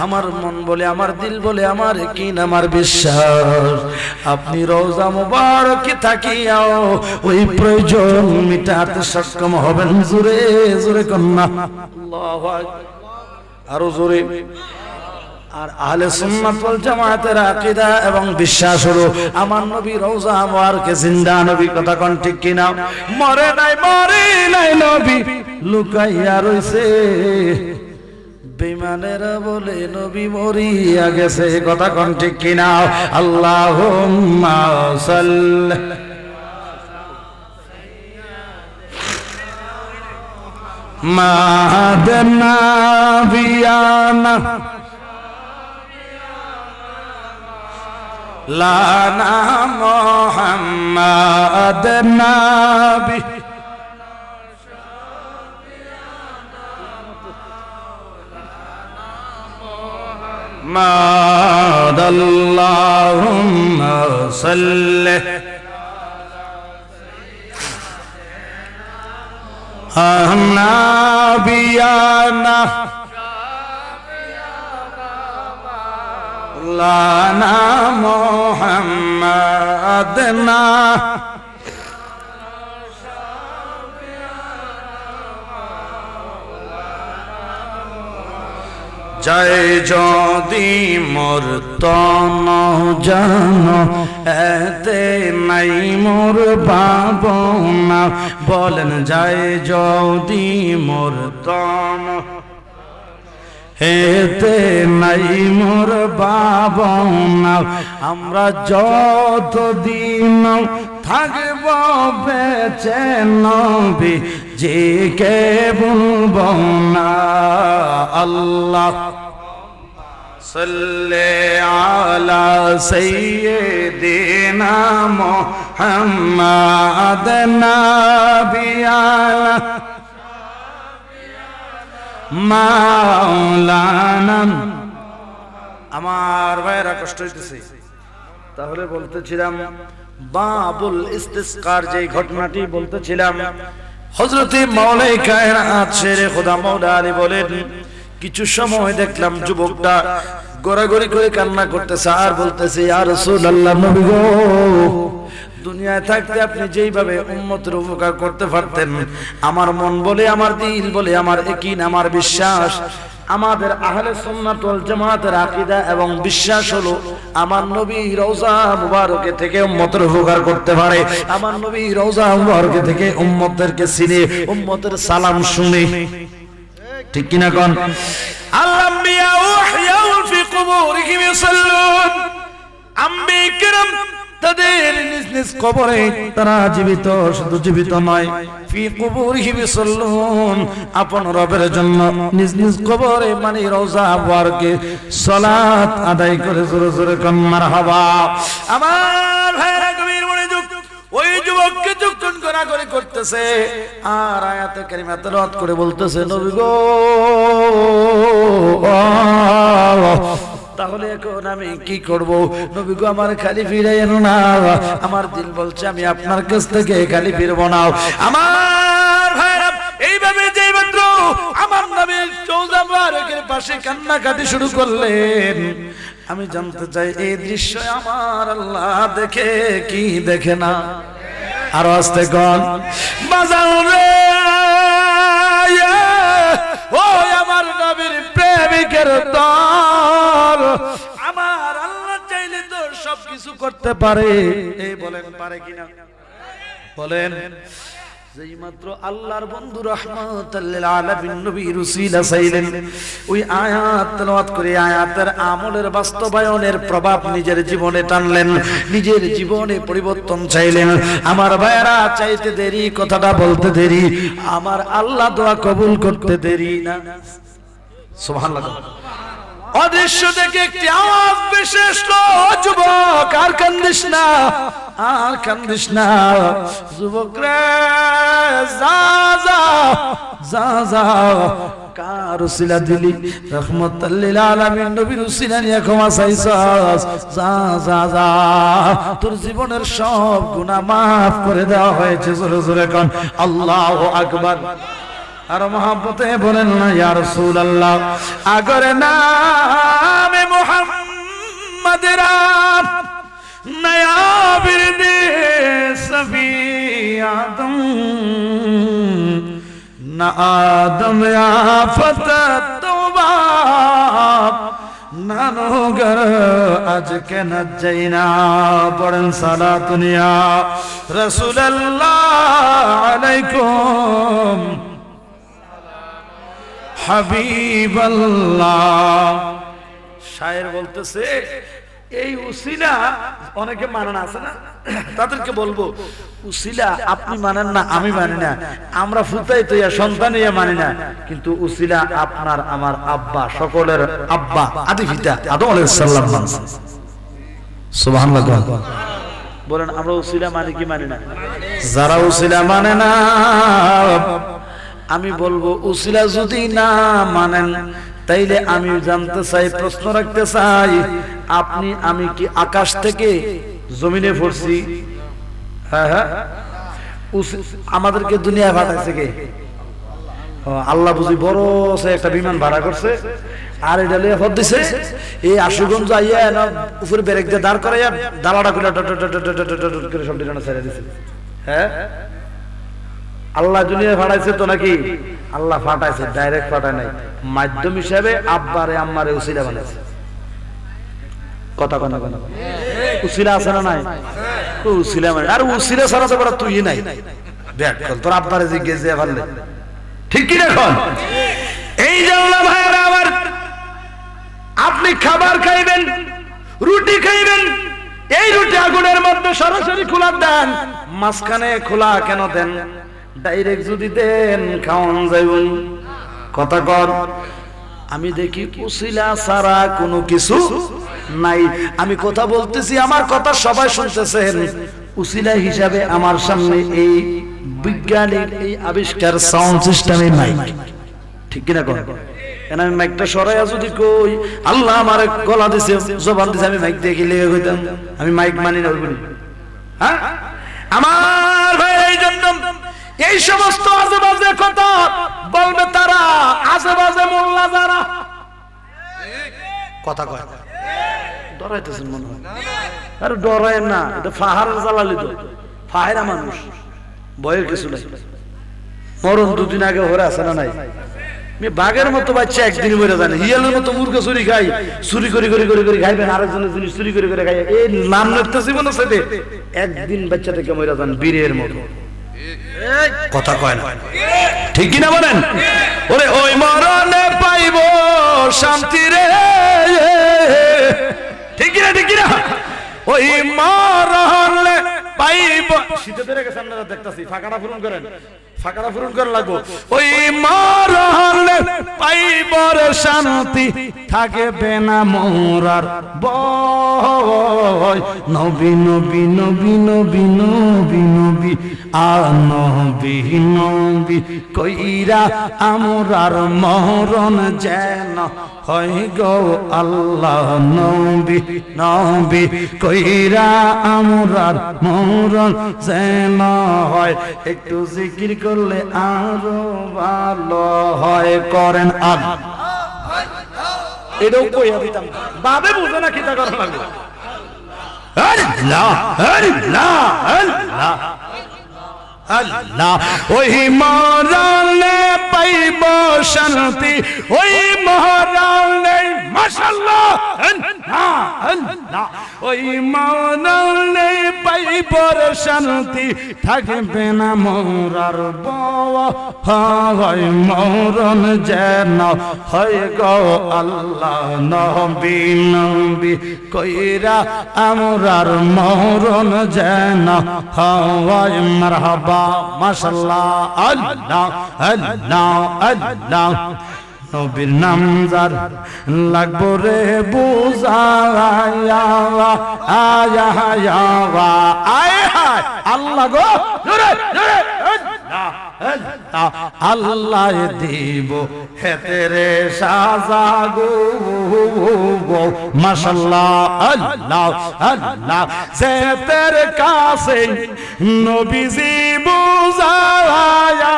আমার মন বলে, আমার দিল বলে, আমার ইয়াকিন, আমার বিশ্বাস, আপনি রওজা মুবারকে থাকিয়াও ওই প্রয়োজন মেটাতে সক্ষম হবেন। জোরে জোরে কন্না আল্লাহু আকবার, আরো জোরে। আর আহলে সুন্নাত ওয়াল জামাতের আকীদা এবং বিশ্বাস হলো, আমার নবী রওজা মুবারকে জিন্দা নবী। কথা কোন ঠিক কিনা? মরে নাই, মরে নাই নবী, লুকাইয়া রইছে, বেঈমানেরা বলে নবী মরিয়া গেছে। কথা কোন ঠিক কিনা? আল্লাহুম্মা সাল্লি মা'আদনা বিয়ানা লানা মুহাম্মাদ নবী মা'আল্লাহুম্মা সাল্লি আলা বিয়ানা লানা মুহাম্মাদ না। জয় যদি মোর তন জান, এতে নাই মোর ভাবনা, বলেন জয় যদি মোর তন, হেতে নাই মোর ভাবনা, আমরা যতদিন থাকব বেঁচে নবী যে কে বলবো না। আল্লাহ সাল্লি আলা সাইয়্যিদিনা মুহাম্মাদ নাবিয়ানা মাওলানা। আমার ভাইরা কষ্ট হইতেছে, তাহলে বলতেছিলাম বাবুল ইস্তিসকার যে ঘটনাটি বলতেছিলাম, হযরতে মাওলাই কায়নাত শেরে খোদা মাওলা আলী বলেন, কিছু সময় দেখলাম যুবকটা গড়াগড়ি করে কান্না করতেছে আর বলতেছে, ইয়া রাসূলুল্লাহ, নবী গো, দুনিয়ায় থাকতে আপনি যেইভাবে উম্মতের উপকার করতে পারতেন, আমার মন বলে, আমার দিল বলে, আমার ইয়াকিন, আমার বিশ্বাস, আমাদের আহলে সুন্নাত ওয়াল জামাতের আকীদা এবং বিশ্বাস হলো, আমার নবী রওজা মুবারকে থেকে উম্মতের উপকার করতে পারে, আমার নবী রওজা মুবারকে থেকে উম্মতদেরকে চিনে, উম্মতের সালাম শুনে। ঠিক কিনা কোন? আল-আম্বিয়া ওয়াহয়াউ ফি কুবুরিহিম ইউসাল্লুন, আম্বিয়া কিরাম তাদের নিজ নিজ কবরে তারা জীবিত, শুধু জীবিত নয়, ফি কুবুরিহিম ইউসাল্লুন, আপন রবের জন্য নিজ নিজ কবরে মানে রওজা মুবারকে সালাত আদায় করে। জোরে জোরে কোন মারহাবা। আমার ভাইরা গভীর মনোযোগ, ওই যুবককে যখন গড়াগড়ি করতেছে আর আয়াতে কারিমা তেলাওয়াত করে বলতেছে, নবী গো, তাহলে এখন আমি কি করব? নবী গো আমার খালি ফিরাইয়েন না, আমার দিল বলছে আমি আপনার কাছ থেকে খালি ফিরবো না। আমার ভাইরা এইভাবে যেই মাত্র আমার নবী রওজা মুবারকের পাশে কান্নাকাটি শুরু করলেন, আমি জানতে চাই এই দৃশ্য আমার আল্লাহ দেখে কি দেখে না? আর আস্তে কোন বাজার রে ও আমার নবীর প্রেমিকের দল, আমার আল্লাহ চাইলে তো সবকিছু করতে পারে। এই বলেন পারে কিনা? বলেন। যেই মাত্র আল্লাহর বন্ধু রাহমাতুল লিল আলামিন নবীর উসিলা চাইলেন, ওই আয়াত তেলাওয়াত করে আয়াতের আমলের বাস্তবায়নের প্রভাব নিজের জীবনে টানলেন, নিজের জীবনে পরিবর্তন চাইলেন। আমার ভাইরা চাইতে দেরি, কথাটা বলতে দেরি, আমার আল্লাহ দোয়া কবুল করতে দেরি না। সুবহানাল্লাহ। অদৃশ্য থেকে একটি আওয়াজ ভেসে আসলো, যুবক আর কান্দিস না, আর কান্দিস না। যুবক রে যা যা যা যা, কার উসিলা দিলি? রাহমাতুল লিল আলামিন নবীর উসিলা নিয়ে ক্ষমা চাইছস, যা যা যা, তোর জীবনের সব গুনাহ মাফ করে দেওয়া হয়েছে। জোরে জোরে কোন আল্লাহু আকবার। আর মহব্বতে বলেন না ইয়া রাসূলুল্লাহ, আগর নামে মুহাম্মদ রাম নয়া বিরদে সফি আদম না আদম আফত তওবা নানগর আজকে নজাইনা। পড়েন সালাতুন ইয়া রাসূলুল্লাহ আলাইকুম হাবিবাল্লাহ। শায়ের বলতেছে এই উসিলা অনেকে মানেন আছে না, তাদেরকে বলবো উসিলা আপনি মানেন না, আমি মানি না, আমরা ফুতাই তো সন্তান মানি না, কিন্তু উসিলা আপনার আমার আব্বা, সকলের আব্বা, আদি পিতা আদম আলাইহিস সালাম মানছেন। সুবহানাল্লাহ। বলেন আমরা উসিলা মানি কি মানি না? যারা উসিলা মানে না, আমি বলবো উসিলা যদি না মানেন তাইলে আমি জানতে চাই, প্রশ্ন রাখতে চাই, আপনি আমি কি আকাশ থেকে জমিনে পড়ছি? হ্যাঁ হ্যাঁ, আমাদেরকে দুনিয়ায় পাঠাইছে কে? আল্লাহ বুঝি বড় একটা বিমান ভাড়া করছে, আর এটা লিয়ে ফদ দিছে, এই আশুগঞ্জ আইয়া না উপরে ব্রেক দিয়ে দাঁড় করাইয়া দালাটা করে সব ডিজাইন ছেড়ে দিছে। হ্যাঁ, আল্লাহ দুনিয়া ফাটাইছে তো নাকি? আল্লাহ ফাটাইছে, ডাইরেক্ট ফাটায় নাই, মাধ্যম হিসাবে আব্বারে আম্মারে উসিলা বানাইছে। কথা কথা কথা উসিলা আছে না নাই? উসিলা মানে আর উসিলা ছাড়া তো বড় তুই নাই, দেখ তোর আব্বারে জিজ্ঞেস দিয়ে পারলে ঠিক কি এখন? এই যে আল্লাহ ভাইরা আমার, আপনি খাবার খাইবেন, রুটি খাইবেন, এই রুটি আগুনের মধ্যে সরাসরি খোলা দেন, মাঝখানে খোলা কেন দেন? ডাইরেক্ট যদি দেন খাওয়ান যাইবন। কথা কর। আমি দেখি উসিলা ছাড়া কোনো কিছু নাই। আমি কথা বলতেছি, আমার কথা সবাই শুনতেছেন। উসিলা হিসাবে আমার সামনে এই বিজ্ঞানের এই আবিষ্কার সাউন্ড সিস্টেমে মাইক, ঠিক কিনা কর? আমি মাইকটা সরাইয়া যদি কই আল্লাহ আমার গলা দিছে, জবান দিছে, আমি মাইক দিয়ে গেলে কইতাম আমি মাইক মানি না। হ্যাঁ আমার ভাই, এই জন্য এই সমস্ত আজেবাজে কথা বলবে তারা, আজেবাজে মোল্লা যারা কথা কয়। ডরাইতেছেন মনে হয়? আরে ডরায় না, এটা ফাহারের জ্বালালি তো, ফাহেরা মানুষ, ভয়ের কিছু নাই। মরণ দুদিন আগে হরে আছে না নাই? বাঘের মতো বাচ্চা একদিন মরে জানে, হিয়ালের মতো মুরগা চুরি খাই, চুরি করে করে করে করে খাইবেন, আরেকজনের জিনিস চুরি করে করে খাই, এই নাম লিখতেছি মনে সাথে একদিন বাচ্চা থেকে মরে যান বীরের মতো। কথা কয় না, ঠিক কিনা বলেন? ওরে ওই মরণে পাইব শান্তি রে, ঠিক কিনা? ঠিক কিনা? ওই মরণে পাইব। শীতে ধরে গেছে, আপনারা দেখতেছি, ফাঁকাটা পূরণ করেন। ফাঁকাটা পূরণ করা লাগবো। ওই মরণে পাইবর শান্তি থাকবে না মোরার ভয়। নবী নবী নবী নবী নবী নবী নবী নবী কইরা আমরার মরণ যেন হয় গো আল্লাহ। নবী নবী কইরা আমরার মরণ যেন হয়। একটু জিকির করলে আরো ভালো হয়। করেন আল্লাহ। এটাও কইয়া দিতাম, বাবে বুঝে না কিতা করা লাগবে। আল্লাহ আল্লাহ আল্লাহ আল্লাহ। ওই মরণে পাইব শান্তি, ওই মরণে মাশাআল্লাহ আল্লাহ আল্লাহ। ওই মরণে পাইব শান্তি থাকবে না মোরার ভয়। মরণ যেন হয় গো আল্লাহ। নবী নবী কইরা আমরার মরণ যেন হয়। মারহাবা মাশাআল্লাহ আল্লাহ আল্লাহ আল্লাহ। নবীর নাম যার লাগবো রে বুঝা আয়া আয় হায় আল্লাহ গো জোরে জোরে আল্লাহ দিব হেতেরে সাজা গো মাশাআল্লাহ আল্লাহ আল্লাহ। সে তের কাছে নবীজি বুঝায়া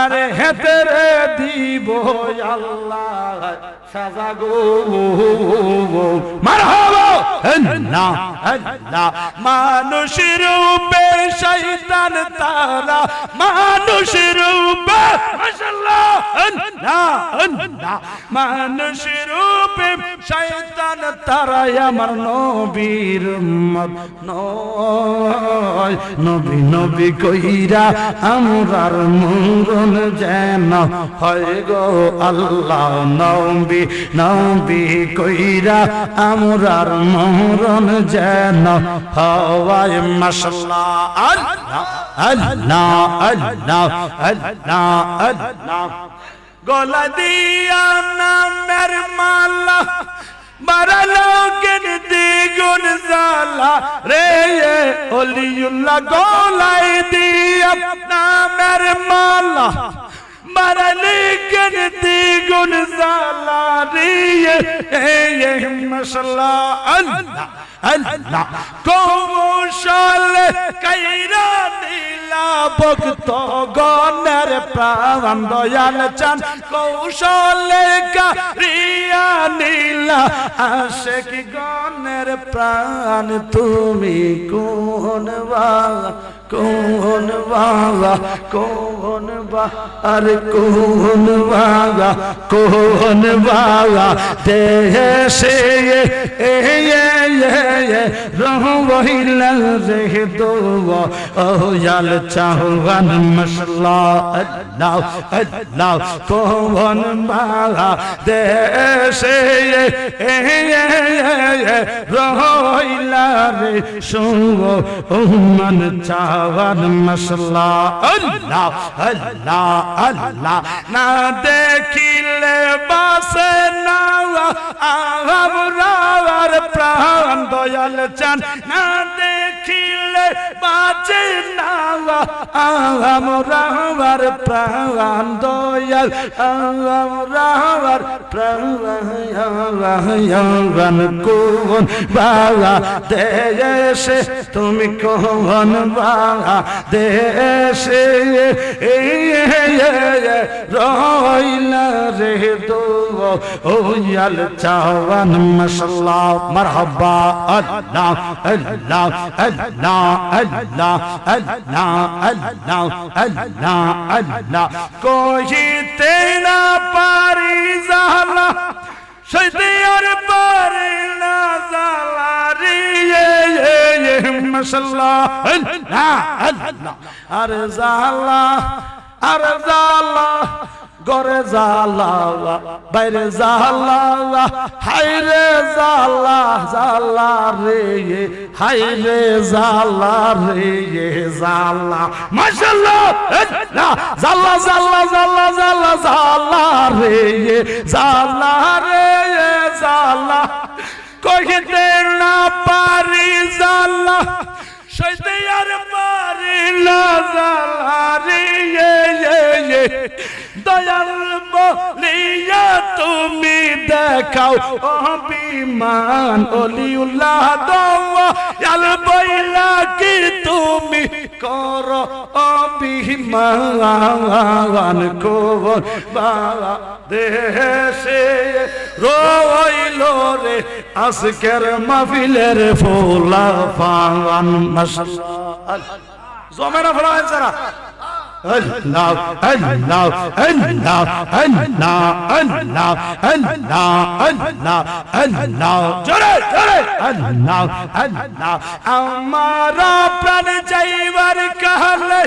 আরে হেতেরে দিব আল্লাহ সাজা গো মারহাবা আল্লাহ আল্লাহ। মানুষ রূপে শয়তান তারা, মানুষ রূপে মাশাআল্লাহ আল্লাহ আল্লাহ। মানুষ রূপে শয়তান তারা আমার নবীর উম্মত নয়। নবী নবী কইরা আমরার মরণ যেন হয় গো আল্লাহ। নবী নবী কইরা আমরার মরণ যেন হয়। মাশাআল্লাহ আল্লাহ আল্লাহ আল্লাহ আল্লাহ আল্লাহ। গলা দিয়া নামের মালা বাড়ালো কেন দ্বিগুণ জ্বালা রে অলিউল্লাহ। গলায় দিয়া নামের মালা বাড়ালি কেন দ্বিগুণ জ্বালা রে মাশাআল্লাহ আল্লাহ আল্লাহ। কৌশল কাইরা নীলা ভক্ত গণের প্রাণ দয়াল চান। কৌশলে কারিয়া নীলা আশিক গণের প্রাণ। তুমি কোন বাবা কোন বাবা কোন বা আরে কোন বাবা কোন বাবা দেশে রহিলা রে দো ওয়াল চাহওয়ান মাশাআল্লাহ আল্লাহ আল্লাহ। কোন বাবা দেশে রহিলা রে শুনো মান চাওয়ান মাশাআল্লাহ আল্লাহ আল্লাহ আল্লাহ। না দেখিলে বাসে না আমরার প্রাণ দয়াল চান। না দেখিলে বাঁচে না আমরার প্রাণ দয়াল। আমরার প্রাণ কোন বাবা দেশে তুমি কোন বাবা দেশে রইলা রে দো ওয়াল চাওয়ান মাশাআল্লাহ মারহাবা আল্লাহ আল্লাহ আল্লাহ আল্লাহ আল্লাহ আল্লাহ আল্লাহ আল্লাহ। কহিতে না পারি জালা সইতে আর পারি না জালা রে মাশাআল্লাহ আল্লাহ আল্লাহ। আরে জালা আরে জালা ঘরে জালা বাইরে জালা হাইরে জালা জালা রে হাইরে জালা রে জালা মাশাআল্লাহ জালা জালা জালা জালা জালা রে জালা কইতে না পারি জালা সইতে আর পারি না জালা রে দয়াল বলিয়া তুমি দেখাও অভিমান অলিউল্লাহ দয়াল বইলা কি তুমি কর অভিমান কোন বাবা দেশে রইল রে আজকের মাহফিলের ফোলা ফান মাশাআল্লাহ জমেরা ফলা হয়েছে না Allah Allah Allah Allah Allah Allah Allah Allah jore jore Allah Allah amara pran jaibar kahle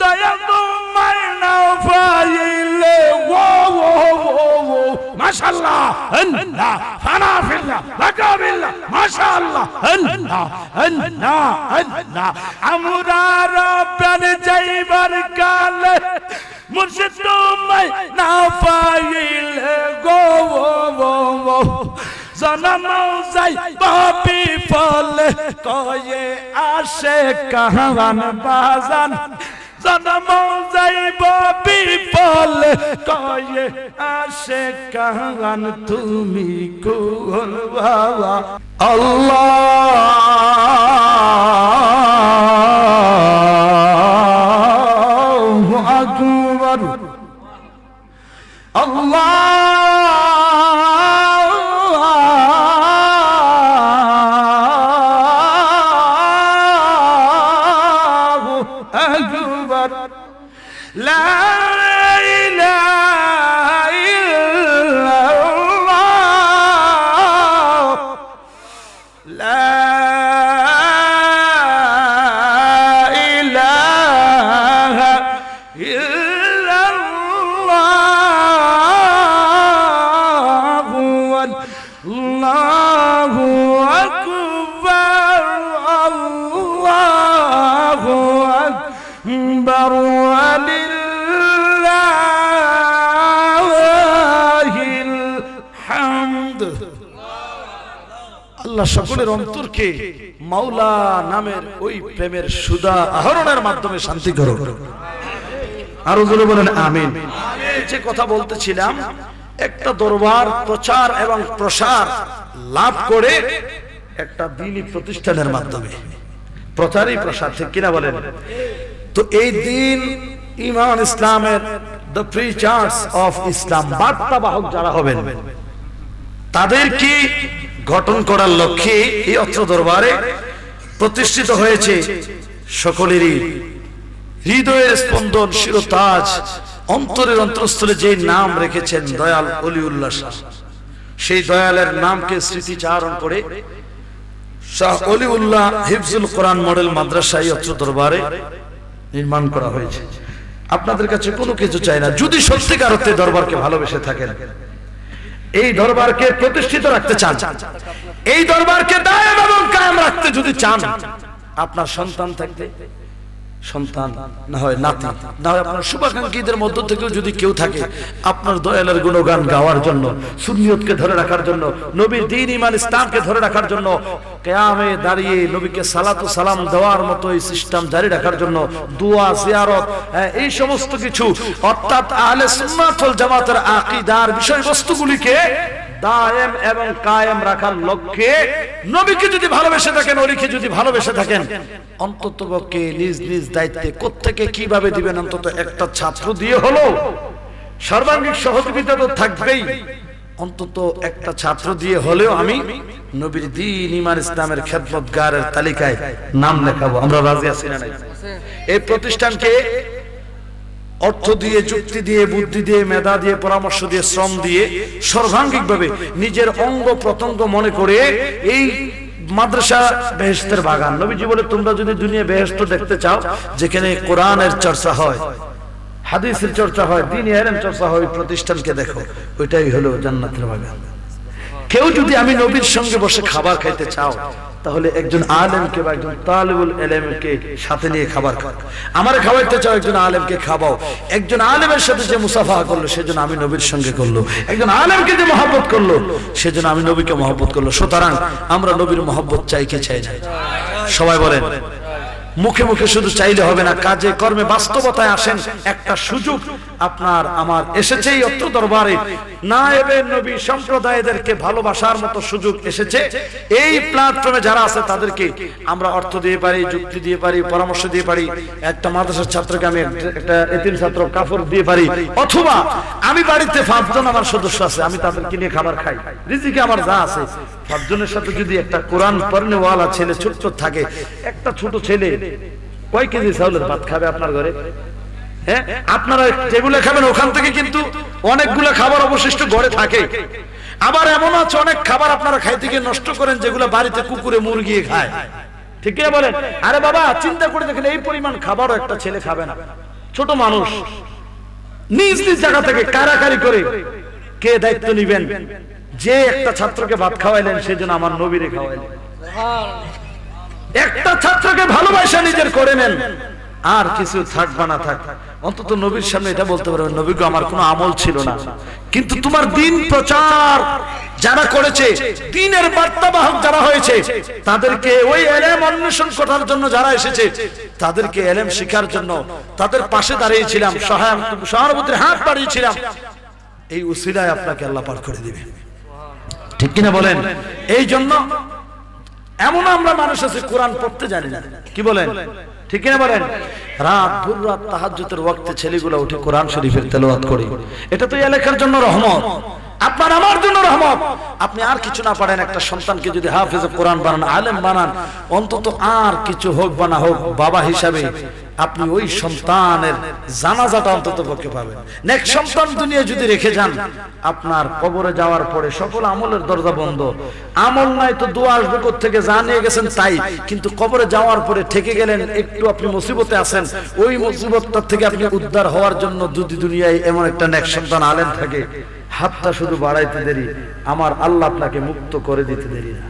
daya tumar na faile wo mashallah Allah fana fillah lakabillah mashallah Allah Allah Allah amara pran jaibar কালে মুর্শিদ তোমায় না পাইলে গো জনম যাই পাপি ফলে কয়ে আসে কাহান বাজান জনম যাই পাপি ফলে কয়ে আসে কাহান তুমি কোন বাবা আল্লাহ আকবার আল্লাহু আকবার লা ইলাহা ইল্লাল্লাহ লা আল্লাহ সকলের অন্তরকে মাওলা নামের ওই প্রেমের সুধা আহরণের মাধ্যমে শান্তি করো আরো জোরে বলেন আমিন। যে কথা বলতেছিলাম, একটা দরবার প্রচার এবং প্রসার লাভ করে একটা দ্বীনি প্রতিষ্ঠানের মাধ্যমে প্রচারই প্রসার, ঠিক কিনা বলেন? তো এই দিন ঈমান ইসলামের দ্য প্রিচার্স অফ ইসলাম বার্তাবাহক যারা হবেন তাদের কি গঠন করার লক্ষ্যে এই অত্র দরবারে প্রতিষ্ঠিত হয়েছে সকলেরই হৃদয়ের স্পন্দন শিরতাজ অন্তরের অন্তরস্থলে যে নাম রেখেছেন দয়াল অলিউল্লাহ শাহ, সেই দয়ালের নামকে স্মৃতিচারণ করে শাহ অলিউল্লাহ হিফজুল কোরআন মডেল মাদ্রাসা এই অত্র দরবারে নির্মাণ করা হয়েছে। আপনাদের কাছে কোনো কিছু চাই না, যদি সত্যিকার অর্থে দরবারকে ভালোবেসে থাকেন, এই দরবারকে প্রতিষ্ঠিত রাখতে চান, এই দরবারকে দায়েম এবং কায়েম রাখতে যদি চান, আপনার সন্তান থাকতে সন্তান, না হয় নাতি, না হয় আপনার শুভাকাঙ্ক্ষীদের মধ্য থেকেও যদি কেউ থাকে আপনার দয়ালের গুণগান গাওয়ার জন্য, সুন্নিয়তকে ধরে রাখার জন্য, নবীর দ্বীন ঈমান ইসলামকে ধরে রাখার জন্য, কিয়ামে দাঁড়িয়ে নবীকে সালাতু সালাম দেওয়ার মতো এই সিস্টেম জারি রাখার জন্য, দোয়া জিয়ারত, এই সমস্ত কিছু অর্থাৎ আহলে সুন্নাত ওয়াল জামাতের আকীদার বিষয়বস্তুগুলিকে দায়েম এবং কায়েম রাখার লক্ষ্যে নবীকে যদি ভালোবেসে থাকেন, ওলিকে যদি ভালোবেসে থাকেন, অন্ততপক্ষে নিজ নিজ দায়িত্বে কোত্থেকে কিভাবে দিবেন, অন্তত একটা ছাত্র দিয়ে হলো, সর্বাঙ্গীন সহযোগিতা তো থাকবেই, অন্তত একটা ছাত্র দিয়ে হলেও আমি নবীর দ্বীন ঈমান ইসলামের খেদমতগারের তালিকায় নাম লেখাবো। আমরা রাজি আছি না নাই? এই প্রতিষ্ঠানকে অর্থ দিয়ে, যুক্তি দিয়ে, বুদ্ধি দিয়ে, মেধা দিয়ে, পরামর্শ দিয়ে, শ্রম দিয়ে, সর্বাঙ্গিকভাবে নিজের অঙ্গ প্রত্যঙ্গ মনে করে এই মাদ্রাসা বেহেশতের বাগান। নবীজি বলে, তোমরা যদি দুনিয়া বেহেশত দেখতে চাও, যেখানে কোরআনের চর্চা হয়, হাদিসের চর্চা হয়, দ্বীনি ইলম চর্চা হয়, প্রতিষ্ঠানকে দেখো, ওইটাই হলো জান্নাতের বাগান। কেউ যদি আমি নবীর সঙ্গে বসে খাবার খাইতে চাও, তাহলে একজন আলেমকে বা একজন তালিবুল ইলমকে সাথে নিয়ে খাবার খাও। আমারে খাওয়াইতে চাও, একজন আলেমকে খাওয়াও। একজন আলেমের সাথে যে মুসাফাহা করলো, সেজন্য আমি নবীর সঙ্গে করলো। একজন আলেমকে যে মহব্বত করলো, সেজন্য আমি নবীকে মহব্বত করলো। সুতরাং আমরা নবীর মহব্বত চাই কি চাই না? সবাই বলেন। মুখে মুখে শুধু চাইলে হবে না, কাজে কর্মে বাস্তবতায় আসেন। একটা সুযোগ আপনার আমার এসেছে এই অত্র দরবারে, নায়েবে নবী সম্প্রদায়দেরকে ভালোবাসার মতো সুযোগ এসেছে। এই প্ল্যাটফর্মে যারা আছে তাদেরকে আমরা অর্থ দিয়ে পারি, যুক্তি দিয়ে পারি, পরামর্শ দিয়ে পারি। একটা মাদ্রাসার ছাত্রকে আমি একটা এতিম ছাত্র কাপড় দিয়ে পারি, অথবা আমি বাড়িতে 5 জন আমার সদস্য আছে, আমি তাদেরকে নিয়ে খাবার খাই, রিজিকে আমার যা আছে 5 জনের সাথে যদি একটা কোরআন পড়নেওয়ালা ছেলে ছোট্ট থাকে, একটা ছোট ছেলে কয় কেজি চাউলের ভাত খাবে আপনার ঘরে? হ্যাঁ, আপনারা টেবিলে খাবেন, ওখান থেকে কিন্তু অনেকগুলো খাবার অবশিষ্ট ঘরে থাকে। আবার এমন আছে অনেক খাবার আপনারা খাইতে গিয়ে নষ্ট করেন, যেগুলো বাড়িতে কুকুরে মুরগি খায়। ঠিক কিনা বলেন? আরে বাবা, চিন্তা করে দেখেন, এই পরিমাণ খাবারও একটা ছেলে খাবে না। ছোট মানুষ নিজ নিজ জায়গা থেকে কারাকারি করে কে দায়িত্ব নিবেন? যে একটা ছাত্রকে ভাত খাওয়াইলেন, সেজন্য আমার নবীরে খাওয়াইলেন। একটা ছাত্রকে ভালোবাসা নিজের করে নেন, আর কিছু থাকবা না থাক, অন্তত নবীর সামনে এটা বলতে পারবেন, নবী গো, আমার কোনো আমল ছিল না, কিন্তু তোমার দিন প্রচার যারা করেছে, দ্বীনের বার্তাবাহক যারা হয়েছে, তাদেরকে ওই ইলম অন্বেষণ করার জন্য যারা এসেছে, তাদেরকে ইলম শেখার জন্য তাদের পাশে দাঁড়িয়েছিলাম, সহানুভূতির হাত বাড়িয়েছিলাম। এই উসিলায় আপনাকে আল্লাহ পার করে দিবে। ঠিক কিনা বলেন? এই জন্য এমন আমরা মানুষ আছে কোরআন পড়তে জানি না, কি বলেন? ঠিক কিনা বলেন? রাত ভোর রাত তাহাজ্জুদের ওয়াক্তে ছেলেগুলো উঠে কোরআন শরীফের তেলাওয়াত করে। এটা তো এলাকার জন্য রহমত, আপনার আমার জন্য রহমত। আপনি আর কিছু না পারেন, একটা সন্তানকে যদি হাফেজে কোরআন বানান, আলেম বানান, অন্তত আর কিছু হোক বা না হোক, বাবা হিসাবে আপনি ওই সন্তানের জানাজাটা অন্তত পক্ষে পাবেন। নেক সন্তান দুনিয়া যদি রেখে যান, আপনার কবরে যাওয়ার পরে সকল আমলের দরজা বন্ধ। আমল নাই তো দোয়া আসবে কোত্থেকে? যা নিয়ে গেছেন তাই, কিন্তু কবরে যাওয়ার পরে ঠেকে গেলেন, একটু আপনি মুসিবতে আছেন, ওই মুসিবতটা থেকে আপনি উদ্ধার হওয়ার জন্য যদি দুনিয়ায় এমন একটা নেক সন্তান আলেম থাকে, হাতটা শুধু বাড়াইতে দেরি, আমার আল্লাহ আপনাকে মুক্ত করে দিতে দেরি না।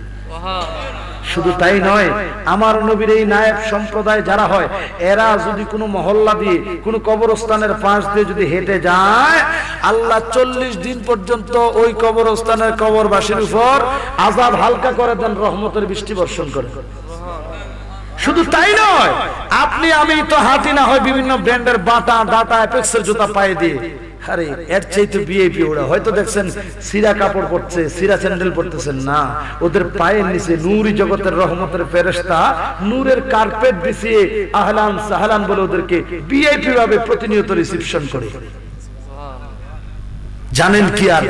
শুধু তাই নয়, আমার নবীর এই নায়েব সম্প্রদায় যারা হয়, এরা যদি কোনো মহল্লা দিয়ে কোনো কবরস্থানের পাশ দিয়ে যদি হেঁটে যায়, আল্লাহ 40 দিন পর্যন্ত ওই কবরস্থানের কবরবাসীর উপর আযাব হালকা করে দেন, রহমতের বৃষ্টি বর্ষণ করে। শুধু তাই নয়, আপনি আমি তো হাঁটি না হয় বিভিন্ন ব্র্যান্ডের বাটা ডাটা অ্যাপেক্সের জুতা পায়ে দিয়ে, আরে এর চাইতে ভিআইপি ওরা হয়তো দেখছেন সিরা কাপড় পরছে, সিরা স্যান্ডেল পরতেছেন না, ওদের পায়ের নিচে নূরি জগতের রহমতের ফেরেশতা নূরের কার্পেট বিছিয়ে আহলান সাহলান বলে ওদেরকে ভিআইপি ভাবে প্রতিনিয়ত রিসিপশন করে। জানেন কি আর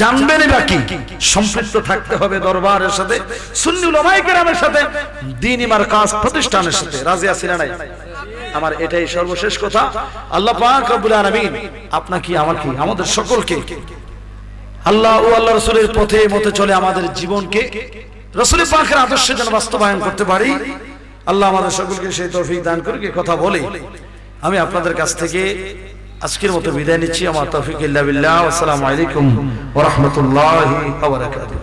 জানবেনই বাকি? সম্পৃক্ত থাকতে হবে দরবারের সাথে, সুন্নি উলামায়ে কেরামের সাথে, দ্বীনি মারকাজ প্রতিষ্ঠানের সাথে। রাজি আছেন না? আমার এটাই সর্বশেষ কথা। আল্লাহ পাক রব্বুল আলামিন আপনাকে আমাকে আমাদের সকলকে আল্লাহ ও আল্লাহ রাসূলের পথে মতে চলে আমাদের জীবনকে রাসূল পাকের আদর্শে যেন বাস্তবায়ন করতে পারি। আল্লাহ আমাদের সকলকে সেই তৌফিক দান করুক। কথা বলে আমি আপনাদের কাছ থেকে আজকের মতো বিদায় নিচ্ছি। আমার তৌফিক ইল্লা বিল্লাহ। আসসালামু আলাইকুম ওয়া রাহমাতুল্লাহি ওয়া বারাকাতুহু।